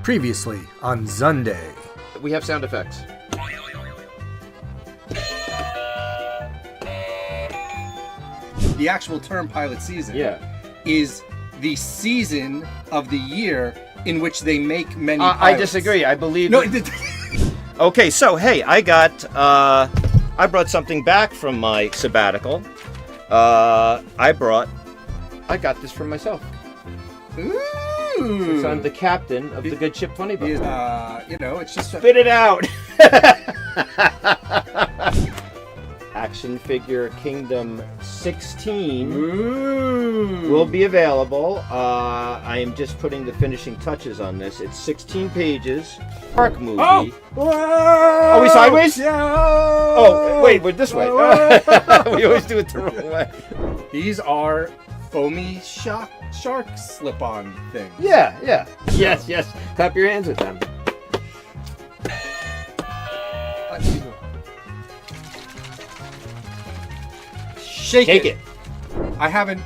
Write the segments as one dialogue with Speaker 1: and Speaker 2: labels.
Speaker 1: Previously on ZUNDAY.
Speaker 2: We have sound effects.
Speaker 3: The actual term pilot season
Speaker 2: is
Speaker 3: the season of the year in which they make many pilots.
Speaker 2: I disagree. I believe...
Speaker 3: No,
Speaker 2: Okay, so, hey, I brought something back from my sabbatical. I got this for myself.
Speaker 3: Ooh.
Speaker 2: Since I'm the captain of the Good Ship Funny Book.
Speaker 3: It's just...
Speaker 2: Spit it out! Action Figure Kingdom 16 will be available. I am just putting the finishing touches on this. It's 16 pages. Park movie. Oh! Are we sideways?
Speaker 3: Yeah.
Speaker 2: Oh, wait, we're this way. We always do it the wrong way.
Speaker 3: These are foamy shark slip-on things.
Speaker 2: Yeah.
Speaker 4: Yes. Clap your hands with them.
Speaker 3: Shake it. I haven't...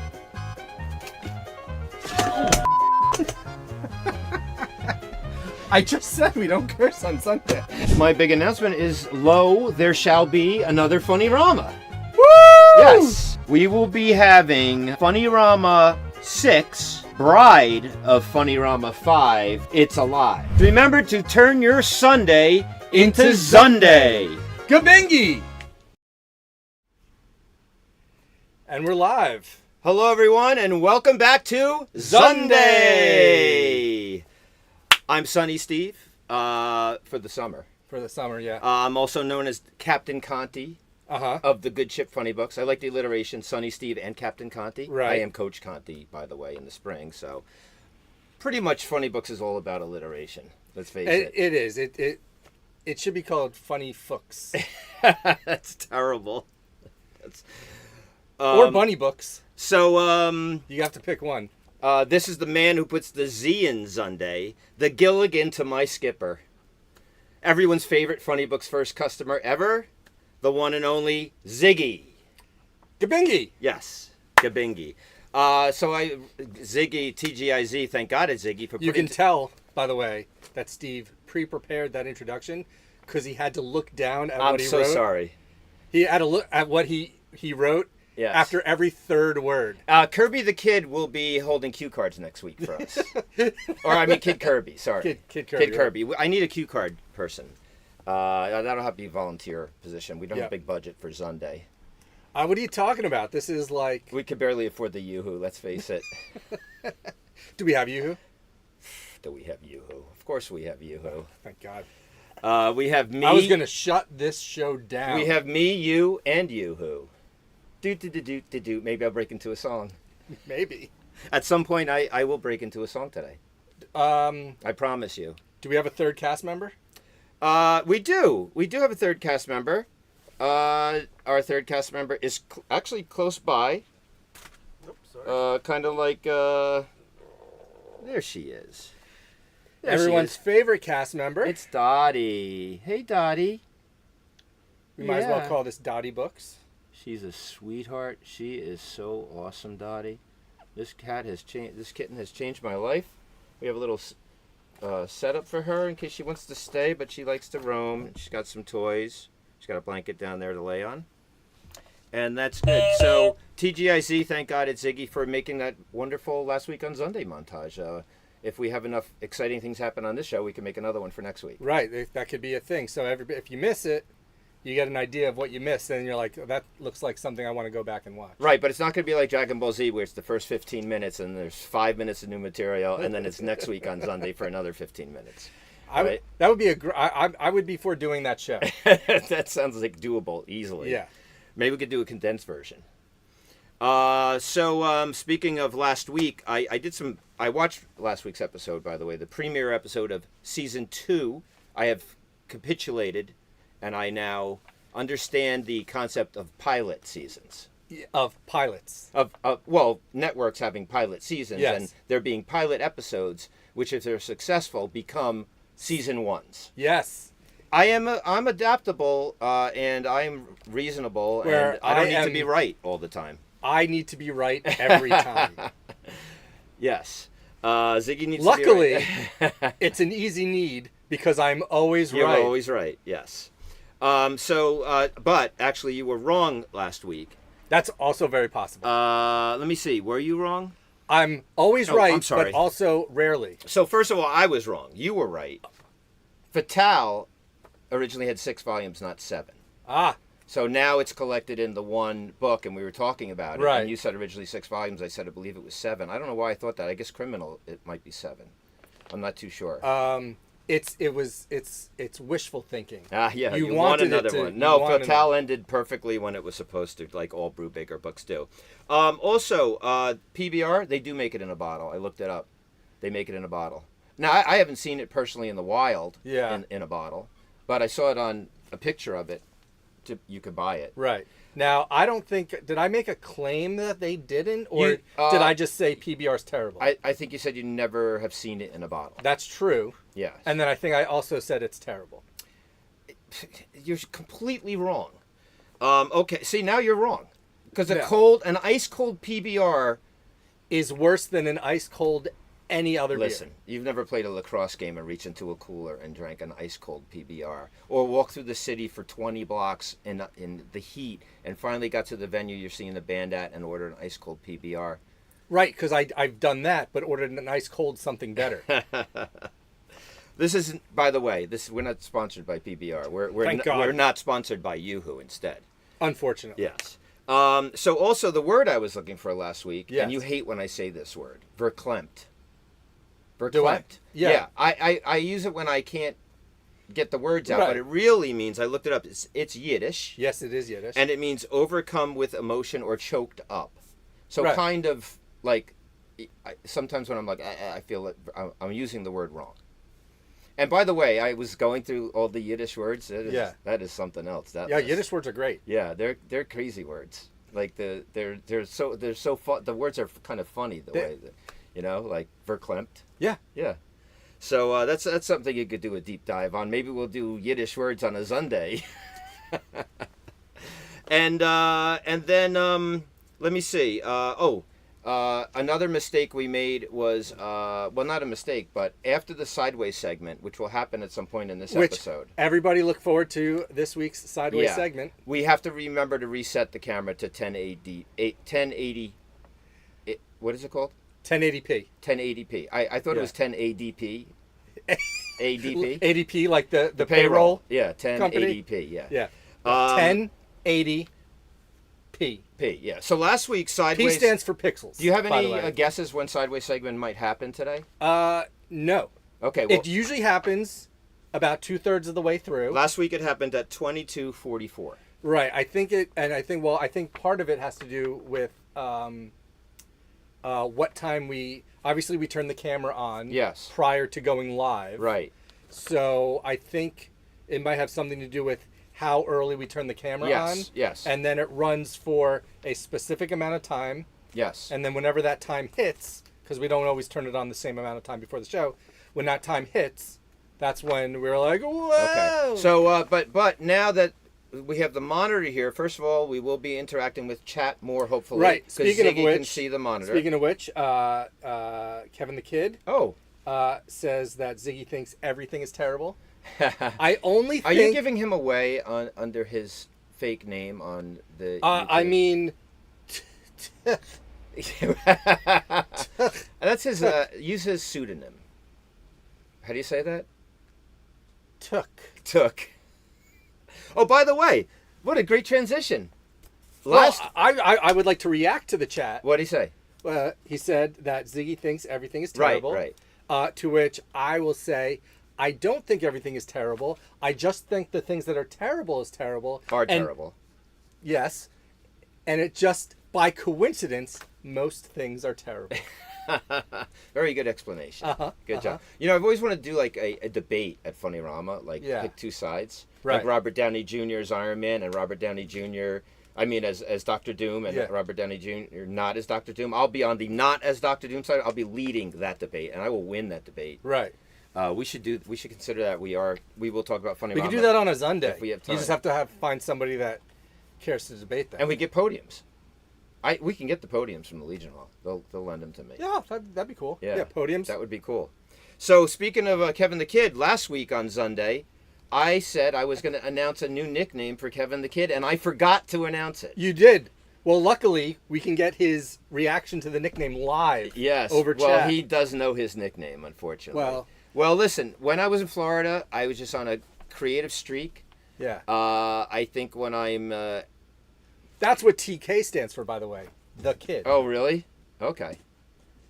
Speaker 3: I just said we don't curse on Sunday.
Speaker 2: My big announcement is, there shall be another Funny-Rama.
Speaker 3: Woo!
Speaker 2: Yes, we will be having Funny-Rama 6, Bride of Funny-Rama 5, It's Alive. Remember to turn your Sunday into ZUNDAY.
Speaker 3: Kabingi! And we're live.
Speaker 2: Hello, everyone, and welcome back to ZUNDAY. I'm Sunny Steve for the summer.
Speaker 3: For the summer, yeah.
Speaker 2: I'm also known as Captain Conti of the Good Ship Funny Books. I like the alliteration, Sunny Steve and Captain Conti.
Speaker 3: Right.
Speaker 2: I am Coach Conti, by the way, in the spring. So pretty much Funny Books is all about alliteration. Let's face it.
Speaker 3: It is. It should be called Funny Fooks.
Speaker 2: That's terrible.
Speaker 3: Or Bunny Books.
Speaker 2: So
Speaker 3: you have to pick one.
Speaker 2: This is the man who puts the Z in Zunday, the Gilligan to my Skipper. Everyone's favorite Funny Books first customer ever, the one and only Ziggy.
Speaker 3: Kabingi!
Speaker 2: Yes, Kabingi. Ziggy, T-G-I-Z, thank God it's Ziggy.
Speaker 3: You can tell, by the way, that Steve pre-prepared that introduction because he had to look down at what he wrote.
Speaker 2: I'm so sorry.
Speaker 3: He had to look at what he wrote.
Speaker 2: Yes.
Speaker 3: After every third word.
Speaker 2: Kirby the Kid will be holding cue cards next week for us. Kid Kirby, sorry.
Speaker 3: Kid Kirby.
Speaker 2: Kid Kirby. I need a cue card person. That'll have to be a volunteer position. We don't have a big budget for Zunday.
Speaker 3: What are you talking about? This is like...
Speaker 2: We could barely afford the Yoo-Hoo, let's face it.
Speaker 3: Do we have Yoo-Hoo?
Speaker 2: Do we have Yoo-Hoo? Of course we have Yoo-Hoo.
Speaker 3: Thank God.
Speaker 2: We have me.
Speaker 3: I was going to shut this show down.
Speaker 2: We have me, you, and Yoo-Hoo. Do. Maybe I'll break into a song.
Speaker 3: Maybe.
Speaker 2: At some point, I will break into a song today. I promise you.
Speaker 3: Do we have a third cast member?
Speaker 2: We do. We do have a third cast member. Our third cast member is actually close by.
Speaker 3: Oops, sorry.
Speaker 2: Kind of like, there she is. There
Speaker 3: Everyone's
Speaker 2: she is.
Speaker 3: favorite cast member.
Speaker 2: It's Dottie. Hey, Dottie.
Speaker 3: We might as well call this Dottie Books.
Speaker 2: She's a sweetheart. She is so awesome, Dottie. This kitten has changed my life. We have a little setup for her in case she wants to stay, but she likes to roam. She's got some toys. She's got a blanket down there to lay on. And that's good. So, TGIZ, thank God it's Ziggy for making that wonderful Last Week on Sunday montage. If we have enough exciting things happen on this show, we can make another one for next week.
Speaker 3: Right. That could be a thing. So if you miss it, you get an idea of what you missed, and you're like, that looks like something I want to go back and watch.
Speaker 2: Right, but it's not going to be like Dragon Ball Z, where it's the first 15 minutes, and there's 5 minutes of new material, and then it's next week on Sunday for another 15 minutes. Right?
Speaker 3: That would be I would be for doing that show.
Speaker 2: That sounds like doable, easily.
Speaker 3: Yeah.
Speaker 2: Maybe we could do a condensed version. Speaking of last week, I watched last week's episode, by the way, the premiere episode of Season 2. I have capitulated, and I now understand the concept of pilot seasons.
Speaker 3: Of pilots.
Speaker 2: Networks having pilot seasons,
Speaker 3: yes.
Speaker 2: And there being pilot episodes, which if they're successful, become season 1s.
Speaker 3: Yes.
Speaker 2: I'm adaptable, and I'm reasonable, and I don't need to be right all the time.
Speaker 3: I need to be right every time.
Speaker 2: Yes. Ziggy needs
Speaker 3: Luckily,
Speaker 2: to be right.
Speaker 3: it's an easy need because I'm always
Speaker 2: You're
Speaker 3: right.
Speaker 2: always right, yes. But actually you were wrong last week.
Speaker 3: That's also very possible.
Speaker 2: Let me see. Were you wrong?
Speaker 3: I'm always
Speaker 2: Oh,
Speaker 3: right,
Speaker 2: I'm sorry.
Speaker 3: but also rarely.
Speaker 2: So first of all, I was wrong. You were right. Fatal originally had 6 volumes, not 7.
Speaker 3: Ah,
Speaker 2: So now it's collected in the one book, and we were talking about it.
Speaker 3: Right.
Speaker 2: And you said originally 6 volumes. I said I believe it was 7. I don't know why I thought that. I guess Criminal, it might be 7. I'm not too sure.
Speaker 3: it's wishful thinking.
Speaker 2: Yeah, you want
Speaker 3: wanted
Speaker 2: another
Speaker 3: it to,
Speaker 2: one.
Speaker 3: you
Speaker 2: No,
Speaker 3: wanted
Speaker 2: Fatal ended perfectly when it was supposed to, like all Brubaker books do. Also, PBR, they do make it in a bottle. I looked it up. They make it in a bottle. Now, I haven't seen it personally in the wild
Speaker 3: Yeah.
Speaker 2: in a bottle, but I saw it on a picture of it. You could buy it.
Speaker 3: Right. Now, I don't think, did I make a claim that they didn't, or
Speaker 2: You-
Speaker 3: did I just say PBR's terrible?
Speaker 2: I think you said you never have seen it in a bottle.
Speaker 3: That's true.
Speaker 2: Yes.
Speaker 3: And then I think I also said it's terrible.
Speaker 2: You're completely wrong. Okay, see, now you're wrong. Because
Speaker 3: No.
Speaker 2: an ice cold PBR.
Speaker 3: Is worse than an ice cold any other
Speaker 2: Listen, you've never played a lacrosse game and reached into a cooler and drank an ice cold PBR, or walked through the city for 20 blocks in the heat and finally got to the venue you're seeing the band at and ordered an ice cold PBR.
Speaker 3: Right, because I've done that, but ordered an ice cold something better.
Speaker 2: This isn't, by the way, we're not sponsored by PBR.
Speaker 3: Thank God.
Speaker 2: We're not sponsored by Yoo-Hoo instead.
Speaker 3: Unfortunately.
Speaker 2: Yes. So also the word I was looking for last week,
Speaker 3: Yes.
Speaker 2: and you hate when I say this word, verklempt.
Speaker 3: Do I?
Speaker 2: Verklempt.
Speaker 3: Yeah.
Speaker 2: I use it when I can't get the words out,
Speaker 3: Right.
Speaker 2: but it really means, I looked it up, it's Yiddish,
Speaker 3: Yes, it is Yiddish.
Speaker 2: and it means overcome with emotion or choked up. So
Speaker 3: Right.
Speaker 2: kind of like, sometimes when I'm like, I feel that I'm using the word wrong. And by the way, I was going through all the Yiddish words. That is something else. That
Speaker 3: yeah,
Speaker 2: list.
Speaker 3: Yiddish words are great.
Speaker 2: Yeah, they're crazy words. Like they're so fun. The words are kind of funny the way that, like verklempt.
Speaker 3: Yeah.
Speaker 2: Yeah. So that's something you could do a deep dive on. Maybe we'll do Yiddish words on a ZUNDAY. and then let me see. Another mistake we made was not a mistake, but after the Sideways segment, which will happen at some point in this episode.
Speaker 3: Everybody look forward to this week's Sideways segment.
Speaker 2: We have to remember to reset the camera to 1080. What is it called?
Speaker 3: 1080p.
Speaker 2: 1080p. I thought it was 10ADP. ADP.
Speaker 3: ADP, like the
Speaker 2: Payroll.
Speaker 3: payroll.
Speaker 2: Yeah,
Speaker 3: company.
Speaker 2: 1080p. Yeah.
Speaker 3: Yeah. 1080p.
Speaker 2: P. Yeah. So last week,
Speaker 3: P
Speaker 2: Sideways.
Speaker 3: stands for pixels.
Speaker 2: Do you have
Speaker 3: by the
Speaker 2: any
Speaker 3: way.
Speaker 2: guesses when Sideways segment might happen today?
Speaker 3: No.
Speaker 2: Okay. Well,
Speaker 3: It usually happens about 2/3 of the way through.
Speaker 2: last week it happened at 22:44.
Speaker 3: Right. I think I think part of it has to do with what time we turn the camera on.
Speaker 2: Yes.
Speaker 3: Prior to going live.
Speaker 2: Right.
Speaker 3: So I think it might have something to do with how early we turn the camera on.
Speaker 2: Yes.
Speaker 3: And then it runs for a specific amount of time.
Speaker 2: Yes.
Speaker 3: And then whenever that time hits, because we don't always turn it on the same amount of time before the show, when that time hits, that's when we're like, whoa!
Speaker 2: Okay. So, but now that we have the monitor here, first of all, we will be interacting with chat more, hopefully.
Speaker 3: Right.
Speaker 2: 'cause
Speaker 3: Speaking of
Speaker 2: Ziggy
Speaker 3: which,
Speaker 2: can see the monitor.
Speaker 3: Speaking of which, Kevin the Kid
Speaker 2: Oh.
Speaker 3: says that Ziggy thinks everything is terrible. I only
Speaker 2: Are
Speaker 3: think...
Speaker 2: you giving him away under his fake name on the
Speaker 3: I
Speaker 2: YouTube?
Speaker 3: mean...
Speaker 2: That's his, use his pseudonym. How do you say that? Took. Oh, by the way, what a great transition.
Speaker 3: Well, I would like to react to the chat.
Speaker 2: What'd he say?
Speaker 3: He said that Ziggy thinks everything is terrible.
Speaker 2: Right.
Speaker 3: To which I will say, I don't think everything is terrible. I just think the things that are terrible is terrible.
Speaker 2: Are
Speaker 3: And-
Speaker 2: terrible.
Speaker 3: Yes. And it just, by coincidence, most things are terrible.
Speaker 2: Very good explanation.
Speaker 3: Uh-huh,
Speaker 2: Good job. I've always wanted to do like a debate at Funnyrama, like
Speaker 3: Yeah.
Speaker 2: pick two sides.
Speaker 3: Right.
Speaker 2: Like Robert Downey Jr. as Iron Man and Robert Downey Jr. As Dr. Doom and
Speaker 3: Yeah.
Speaker 2: Robert Downey Jr. not as Dr. Doom. I'll be on the not as Dr. Doom side. I'll be leading that debate, and I will win that debate.
Speaker 3: Right.
Speaker 2: We should consider that. We will talk about Funnyrama.
Speaker 3: We can do that on a ZUNDAY.
Speaker 2: If we have
Speaker 3: You just
Speaker 2: time.
Speaker 3: have to find somebody that cares to debate that.
Speaker 2: And we get podiums. We can get the podiums from the Legion Hall. They'll lend them to me.
Speaker 3: Yeah, that'd be cool.
Speaker 2: Yeah.
Speaker 3: Podiums.
Speaker 2: That would be cool. So speaking of Kevin the Kid, last week on Sunday, I said I was going to announce a new nickname for Kevin the Kid, and I forgot to announce it.
Speaker 3: You did. Well, luckily, we can get his reaction to the nickname live.
Speaker 2: Yes.
Speaker 3: Over
Speaker 2: well,
Speaker 3: chat.
Speaker 2: he does know his nickname, unfortunately.
Speaker 3: Well,
Speaker 2: listen. When I was in Florida, I was just on a creative streak.
Speaker 3: yeah.
Speaker 2: I think when I'm.
Speaker 3: That's what TK stands for, by the way. The Kid.
Speaker 2: Oh, really? Okay.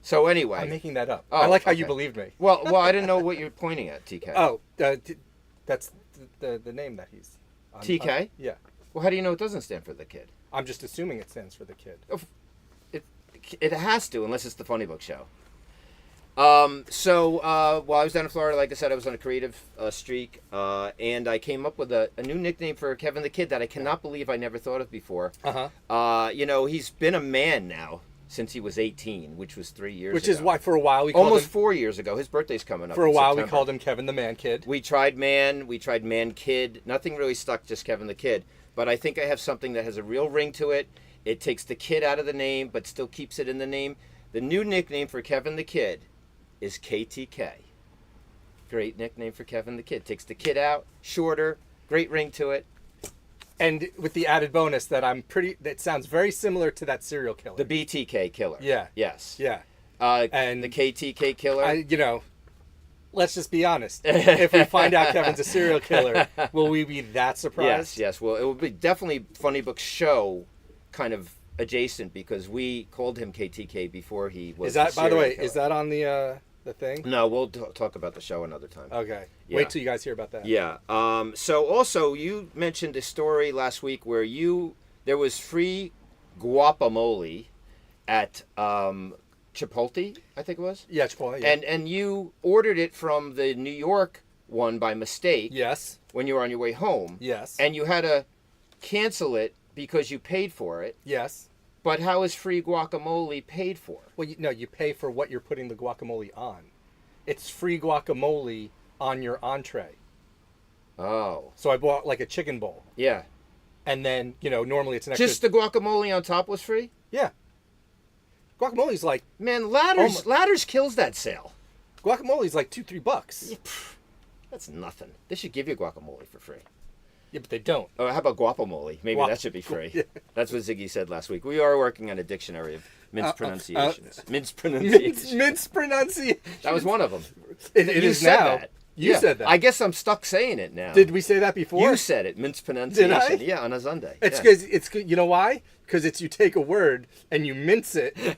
Speaker 2: So anyway.
Speaker 3: I'm making that up.
Speaker 2: Oh,
Speaker 3: I like how
Speaker 2: okay.
Speaker 3: you believed me.
Speaker 2: Well, I didn't know what you're pointing at, TK.
Speaker 3: Oh, that's the name that he's on.
Speaker 2: TK?
Speaker 3: Yeah.
Speaker 2: Well, how do you know it doesn't stand for the Kid?
Speaker 3: I'm just assuming it stands for the Kid.
Speaker 2: It has to, unless it's the Funny Book Show. While I was down in Florida, like I said, I was on a creative streak, and I came up with a new nickname for Kevin the Kid that I cannot believe I never thought of before. He's been a man now since he was 18, which was 3 years ago.
Speaker 3: Which is why, for a while, we called
Speaker 2: almost
Speaker 3: him,
Speaker 2: 4 years ago. His birthday's coming up.
Speaker 3: For a
Speaker 2: in
Speaker 3: while,
Speaker 2: September.
Speaker 3: we called him Kevin the Man Kid.
Speaker 2: We tried Man Kid. Nothing really stuck, just Kevin the Kid. But I think I have something that has a real ring to it. It takes the kid out of the name, but still keeps it in the name. The new nickname for Kevin the Kid is KTK. Great nickname for Kevin the Kid. Takes the kid out, shorter, great ring to it.
Speaker 3: And with the added bonus that that sounds very similar to that serial killer.
Speaker 2: The BTK killer.
Speaker 3: Yeah.
Speaker 2: Yes.
Speaker 3: Yeah.
Speaker 2: And the KTK killer.
Speaker 3: Let's just be honest. If we find out Kevin's a serial killer, will we be that surprised?
Speaker 2: Yes. Well, it will be definitely Funny Book Show kind of adjacent because we called him KTK before he was.
Speaker 3: Is that, by the way,
Speaker 2: killer.
Speaker 3: is that on the thing?
Speaker 2: No, we'll talk about the show another time.
Speaker 3: Okay.
Speaker 2: Yeah.
Speaker 3: Wait till you guys hear about that.
Speaker 2: Yeah. So also you mentioned a story last week where there was free guacamole at Chipotle, I think it was.
Speaker 3: Yeah, Chipotle. Yeah.
Speaker 2: And you ordered it from the New York one by mistake.
Speaker 3: Yes.
Speaker 2: When you were on your way home.
Speaker 3: Yes.
Speaker 2: And you had to cancel it because you paid for it.
Speaker 3: Yes.
Speaker 2: But how is free guacamole paid for?
Speaker 3: Well, you pay for what you're putting the guacamole on. It's free guacamole on your entree.
Speaker 2: Oh.
Speaker 3: So I bought like a chicken bowl.
Speaker 2: Yeah.
Speaker 3: And then, normally it's an extra.
Speaker 2: Just the guacamole on top was free?
Speaker 3: Yeah. Guacamole's like.
Speaker 2: Man, Ladders kills that sale.
Speaker 3: Guacamole's like $2-3.
Speaker 2: Yeah, that's nothing. They should give you guacamole for free.
Speaker 3: Yeah, but they don't.
Speaker 2: Oh, how about guacamole? Maybe that should be free.
Speaker 3: Yeah.
Speaker 2: That's what Ziggy said last week. We are working on a dictionary of mispronunciations. Mispronunciations.
Speaker 3: Mispronunciation.
Speaker 2: That was one of them.
Speaker 3: It
Speaker 2: You
Speaker 3: is
Speaker 2: said
Speaker 3: now.
Speaker 2: that.
Speaker 3: You
Speaker 2: Yeah.
Speaker 3: said that.
Speaker 2: I guess I'm stuck saying it now.
Speaker 3: Did we say that before?
Speaker 2: You said it. Mispronunciation.
Speaker 3: Did I?
Speaker 2: Yeah, on a Sunday.
Speaker 3: It's
Speaker 2: Yeah.
Speaker 3: because it's you know why? Because it's you take a word and you mince it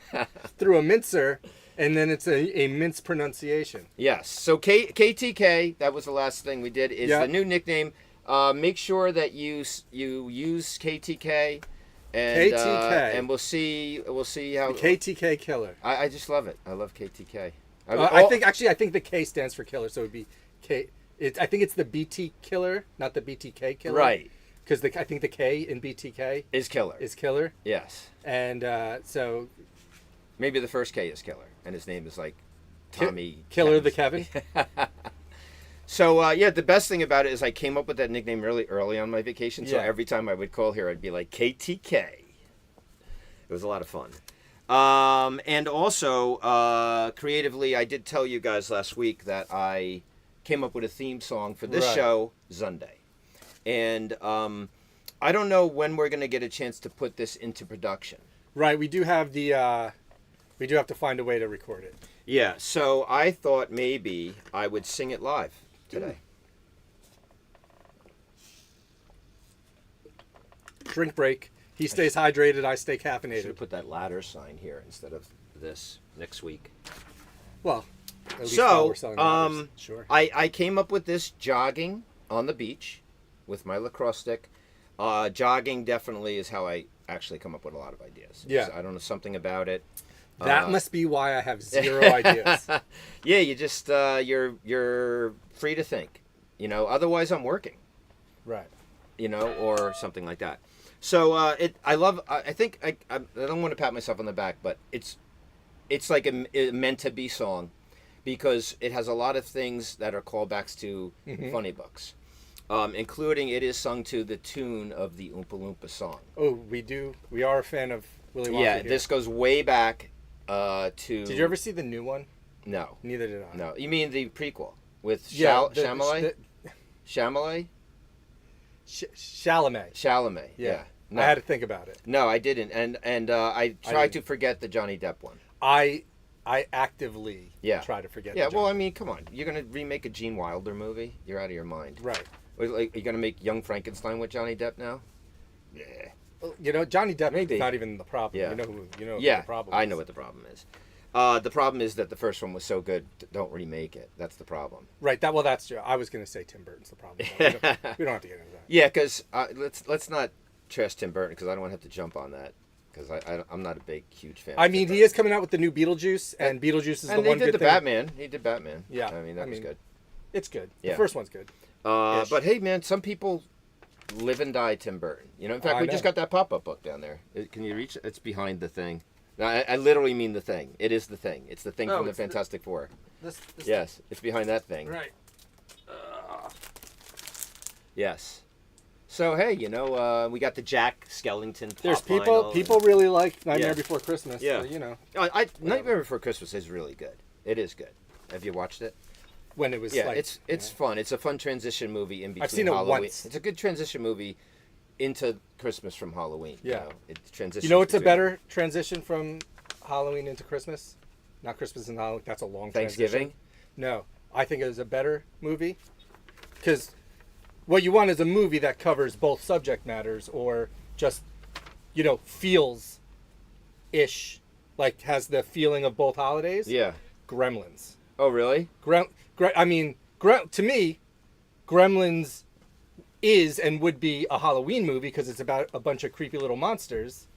Speaker 3: through a mincer, and then it's a mince pronunciation.
Speaker 2: Yes. So KTK, that was the last thing we did, is
Speaker 3: Yeah.
Speaker 2: the new nickname. Make sure that you use KTK, and
Speaker 3: KTK.
Speaker 2: and we'll see how.
Speaker 3: The KTK killer.
Speaker 2: I just love it. I love KTK.
Speaker 3: I think the K stands for killer, so it would be K. I think it's the BT killer, not the BTK killer.
Speaker 2: Right.
Speaker 3: Because I think the K in BTK
Speaker 2: Is killer.
Speaker 3: is killer,
Speaker 2: Yes.
Speaker 3: and so
Speaker 2: Maybe the first K is killer, and his name is like Tommy.
Speaker 3: Killer
Speaker 2: Kevin.
Speaker 3: the Kevin.
Speaker 2: So the best thing about it is I came up with that nickname really early on my vacation. So
Speaker 3: Yeah.
Speaker 2: every time I would call here, I'd be like KTK. It was a lot of fun. And also creatively, I did tell you guys last week that I came up with a theme song for this
Speaker 3: Right.
Speaker 2: show, ZUNDAY. And I don't know when we're going to get a chance to put this into production.
Speaker 3: Right. We do have to find a way to record it.
Speaker 2: Yeah, so I thought maybe I would sing it live today.
Speaker 3: Drink break. He stays hydrated. I stay
Speaker 2: I should have
Speaker 3: caffeinated.
Speaker 2: put that ladder sign here instead of this next week.
Speaker 3: Well, at least while
Speaker 2: So,
Speaker 3: we're selling ladders. Sure.
Speaker 2: I came up with this jogging on the beach with my lacrosse stick. Jogging definitely is how I actually come up with a lot of ideas.
Speaker 3: Yeah.
Speaker 2: I don't know, something about it.
Speaker 3: That must be why I have zero ideas.
Speaker 2: Yeah, you just you're free to think. Otherwise I'm working.
Speaker 3: Right.
Speaker 2: Or something like that. So I think I don't want to pat myself on the back, but it's like a meant to be song because it has a lot of things that are callbacks to funny books, including it is sung to the tune of the Oompa Loompa song.
Speaker 3: Oh, we do. We are a fan of Willy Wonka
Speaker 2: Yeah,
Speaker 3: here.
Speaker 2: this goes way back to...
Speaker 3: Did you ever see the new one?
Speaker 2: No.
Speaker 3: Neither did I.
Speaker 2: No. You mean the prequel with
Speaker 3: The-
Speaker 2: Chalamet?
Speaker 3: the-
Speaker 2: Chalamet?
Speaker 3: Chalamet.
Speaker 2: Chalamet. Yeah. No.
Speaker 3: I had to think about it.
Speaker 2: No, I didn't. And I tried to forget the Johnny Depp one.
Speaker 3: I actively
Speaker 2: Yeah.
Speaker 3: try to forget.
Speaker 2: Yeah,
Speaker 3: the
Speaker 2: well, I
Speaker 3: Johnny.
Speaker 2: mean, come on. You're going to remake a Gene Wilder movie? You're out of your mind.
Speaker 3: Right.
Speaker 2: Like, are you going to make Young Frankenstein with Johnny Depp now? Yeah.
Speaker 3: Well, you know, Johnny Depp
Speaker 2: Maybe.
Speaker 3: is not even the problem.
Speaker 2: Yeah.
Speaker 3: You know who
Speaker 2: Yeah,
Speaker 3: the problem
Speaker 2: I
Speaker 3: is.
Speaker 2: know what the problem is. The problem is that the first one was so good, don't remake it. That's the problem.
Speaker 3: Right. That's true. I was going to say Tim Burton's the problem. We don't have to get into that.
Speaker 2: Yeah, because let's not trash Tim Burton because I don't want to have to jump on that because I'm not a huge fan.
Speaker 3: I
Speaker 2: of
Speaker 3: mean,
Speaker 2: Tim
Speaker 3: he is coming out with the new Beetlejuice, and Beetlejuice is
Speaker 2: Burton.
Speaker 3: the one
Speaker 2: And he did
Speaker 3: good
Speaker 2: the
Speaker 3: thing.
Speaker 2: Batman. He did Batman.
Speaker 3: Yeah.
Speaker 2: I mean, that was good.
Speaker 3: It's good.
Speaker 2: Yeah.
Speaker 3: The first one's good.
Speaker 2: But hey, man, some people live and die Tim Burton. You know, in fact,
Speaker 3: I
Speaker 2: we
Speaker 3: know.
Speaker 2: just got that pop-up book down there. Can you reach it? It's behind the thing. No, I literally mean the thing. It is the thing. It's the thing
Speaker 3: Oh,
Speaker 2: from the
Speaker 3: it's
Speaker 2: Fantastic Four.
Speaker 3: This
Speaker 2: Yes, it's behind that thing.
Speaker 3: Right.
Speaker 2: Yes. So hey, you know, we got the Jack Skellington.
Speaker 3: There's
Speaker 2: plot
Speaker 3: people.
Speaker 2: line.
Speaker 3: People really like Nightmare
Speaker 2: Yeah.
Speaker 3: Before Christmas.
Speaker 2: Yeah.
Speaker 3: So, you know,
Speaker 2: Nightmare Before Christmas is really good. It is good. Have you watched it?
Speaker 3: when it was
Speaker 2: Yeah,
Speaker 3: like,
Speaker 2: it's fun. It's a fun transition movie in between.
Speaker 3: I've seen it
Speaker 2: Halloween.
Speaker 3: once.
Speaker 2: It's a good transition movie into Christmas from Halloween.
Speaker 3: Yeah.
Speaker 2: You know, it transitions.
Speaker 3: You know, it's a
Speaker 2: between
Speaker 3: better transition from Halloween into Christmas. Not Christmas and Halloween. That's a long
Speaker 2: Thanksgiving.
Speaker 3: transition. No, I think it was a better movie because what you want is a movie that covers both subject matters or just, you know, feels ish, like has the feeling of both holidays.
Speaker 2: Yeah.
Speaker 3: Gremlins.
Speaker 2: Oh, really?
Speaker 3: To me, Gremlins is and would be a Halloween movie because it's about a bunch of creepy little monsters,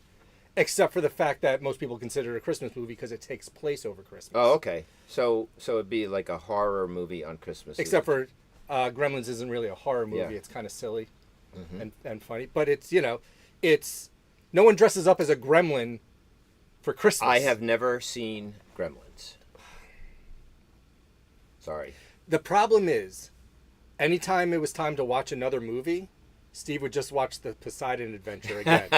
Speaker 3: except for the fact that most people consider it a Christmas movie because it takes place over Christmas.
Speaker 2: Oh, okay. So it'd be like a horror movie on Christmas.
Speaker 3: Except
Speaker 2: Eve.
Speaker 3: for Gremlins isn't really a horror movie.
Speaker 2: Yeah.
Speaker 3: It's kind of silly
Speaker 2: Mhm.
Speaker 3: and funny. But it's, you know, it's no one dresses up as a gremlin for Christmas.
Speaker 2: I have never seen Gremlins. Sorry.
Speaker 3: The problem is, anytime it was time to watch another movie, Steve would just watch the Poseidon Adventure again.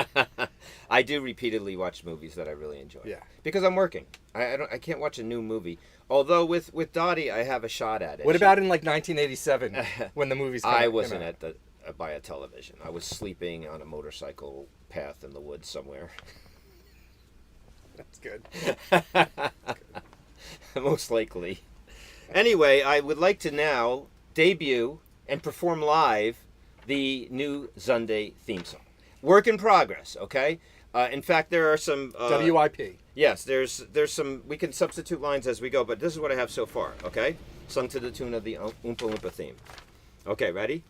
Speaker 2: I do repeatedly watch movies that I really enjoy.
Speaker 3: Yeah.
Speaker 2: Because I'm working. I can't watch a new movie. Although with Dottie, I have a shot at it.
Speaker 3: What about in like 1987 when the movies came
Speaker 2: I
Speaker 3: out?
Speaker 2: wasn't at the by a television. I was sleeping on a motorcycle path in the woods somewhere.
Speaker 3: That's good.
Speaker 2: Most likely. Anyway, I would like to now debut and perform live the new ZUNDAY theme song. Work in progress, okay? In fact, there are some...
Speaker 3: WIP.
Speaker 2: Yes, there's some... We can substitute lines as we go, but this is what I have so far, okay? Sung to the tune of the Oompa Loompa theme. Okay, ready?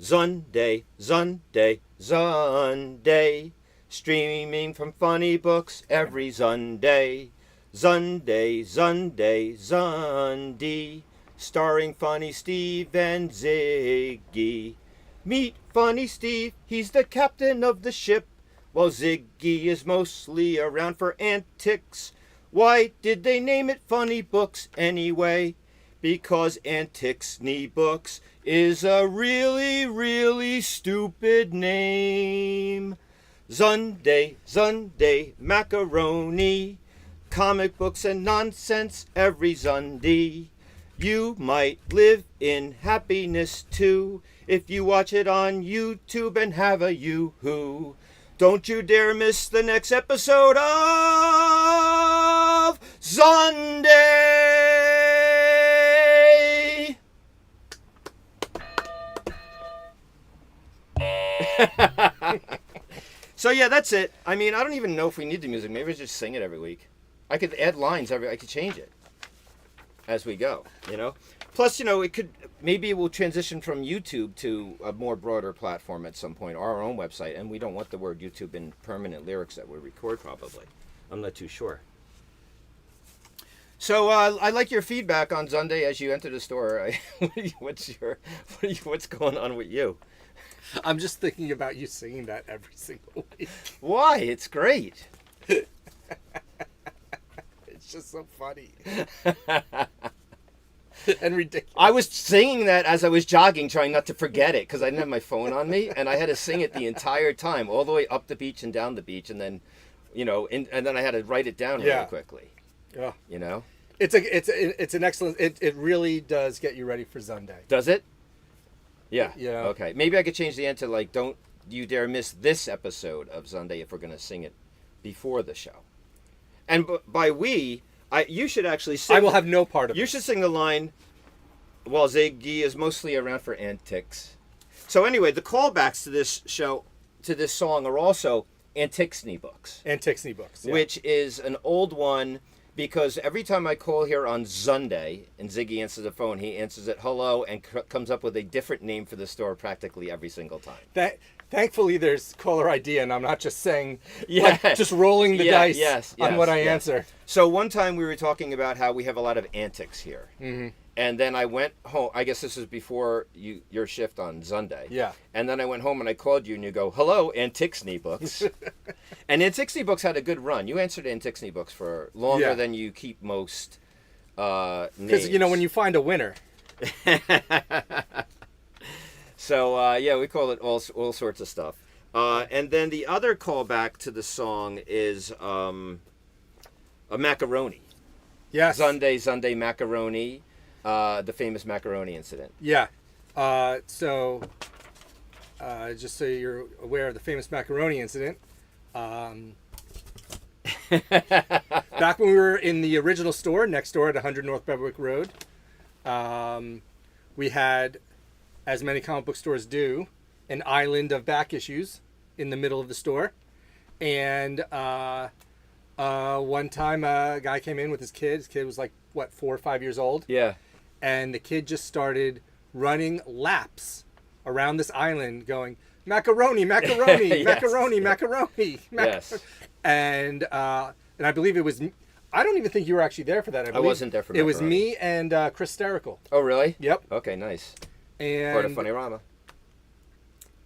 Speaker 2: ZUNDAY, ZUNDAY, ZUNDAY, streaming from funny books every ZUNDAY. ZUNDAY, ZUNDAY, ZUNDY, starring Funny Steve and Ziggy. Meet Funny Steve, he's the captain of the ship, while Ziggy is mostly around for antics. Why did they name it Funny Books anyway? Because Antics Knee Books is a really, really stupid name. ZUNDAY, ZUNDAY, macaroni, comic books and nonsense every Sunday. You might live in happiness too if you watch it on YouTube and have a yoo-hoo. Don't you dare miss the next episode of ZUNDAY! So yeah, that's it. I mean, I don't even know if we need the music. Maybe we just sing it every week. I could add lines I could change it as we go, you know? Plus, you know, maybe it will transition from YouTube to a more broader platform at some point, our own website, and we don't want the word YouTube in permanent lyrics that we record probably. I'm not too sure. So I like your feedback on ZUNDAY as you enter the store. What's going on with you?
Speaker 3: I'm just thinking about you singing that every single week.
Speaker 2: Why? It's great.
Speaker 3: It's just so funny. and ridiculous.
Speaker 2: I was singing that as I was jogging, trying not to forget it because I didn't have my phone on me, and I had to sing it the entire time, all the way up the beach and down the beach, and then, and then I had to write it down really quickly.
Speaker 3: Yeah. It's an excellent. It really does get you ready for ZUNDAY.
Speaker 2: Does it? Yeah.
Speaker 3: Yeah.
Speaker 2: Okay. Maybe I could change the end to like, don't you dare miss this episode of ZUNDAY if we're going to sing it before the show. And by we, you should actually sing.
Speaker 3: I will have no part of it.
Speaker 2: You should sing the line while Ziggy is mostly around for antics. So anyway, the callbacks to this show, to this song, are also Antiquity books.
Speaker 3: Antiquity books. Yeah.
Speaker 2: Which is an old one. Because every time I call here on ZUNDAY and Ziggy answers the phone, he answers it hello and comes up with a different name for the store practically every single time.
Speaker 3: Thankfully, there's caller ID, and I'm not just saying, just rolling the dice on what I answer.
Speaker 2: So one time we were talking about how we have a lot of antics here. Mm-hmm. And then I went home. I guess this was before your shift on ZUNDAY.
Speaker 3: Yeah.
Speaker 2: And then I went home and I called you and you go, hello, Antiquity books. And Antiquity books had a good run. You answered Antiquity books for longer than you keep most names.
Speaker 3: Because, when you find a winner.
Speaker 2: So, we call it all sorts of stuff. And then the other callback to the song is a macaroni.
Speaker 3: Yes.
Speaker 2: ZUNDAY macaroni. The famous macaroni incident.
Speaker 3: Yeah. So, just so you're aware of the famous macaroni incident, back when we were in the original store next door at 100 North Beverwick Road, we had, as many comic book stores do, an island of back issues in the middle of the store. And one time a guy came in with his kid. His kid was like, 4 or 5 years old?
Speaker 2: Yeah.
Speaker 3: And the kid just started running laps around this island going, macaroni, macaroni,
Speaker 2: Yes.
Speaker 3: macaroni, macaroni.
Speaker 2: Yes.
Speaker 3: And I believe it was, I don't even think you were actually there for that.
Speaker 2: I wasn't there for
Speaker 3: it. It was
Speaker 2: macaroni.
Speaker 3: me and Chris Sterical.
Speaker 2: Oh, really?
Speaker 3: Yep.
Speaker 2: Okay, nice.
Speaker 3: And,
Speaker 2: Part of Funny-rama.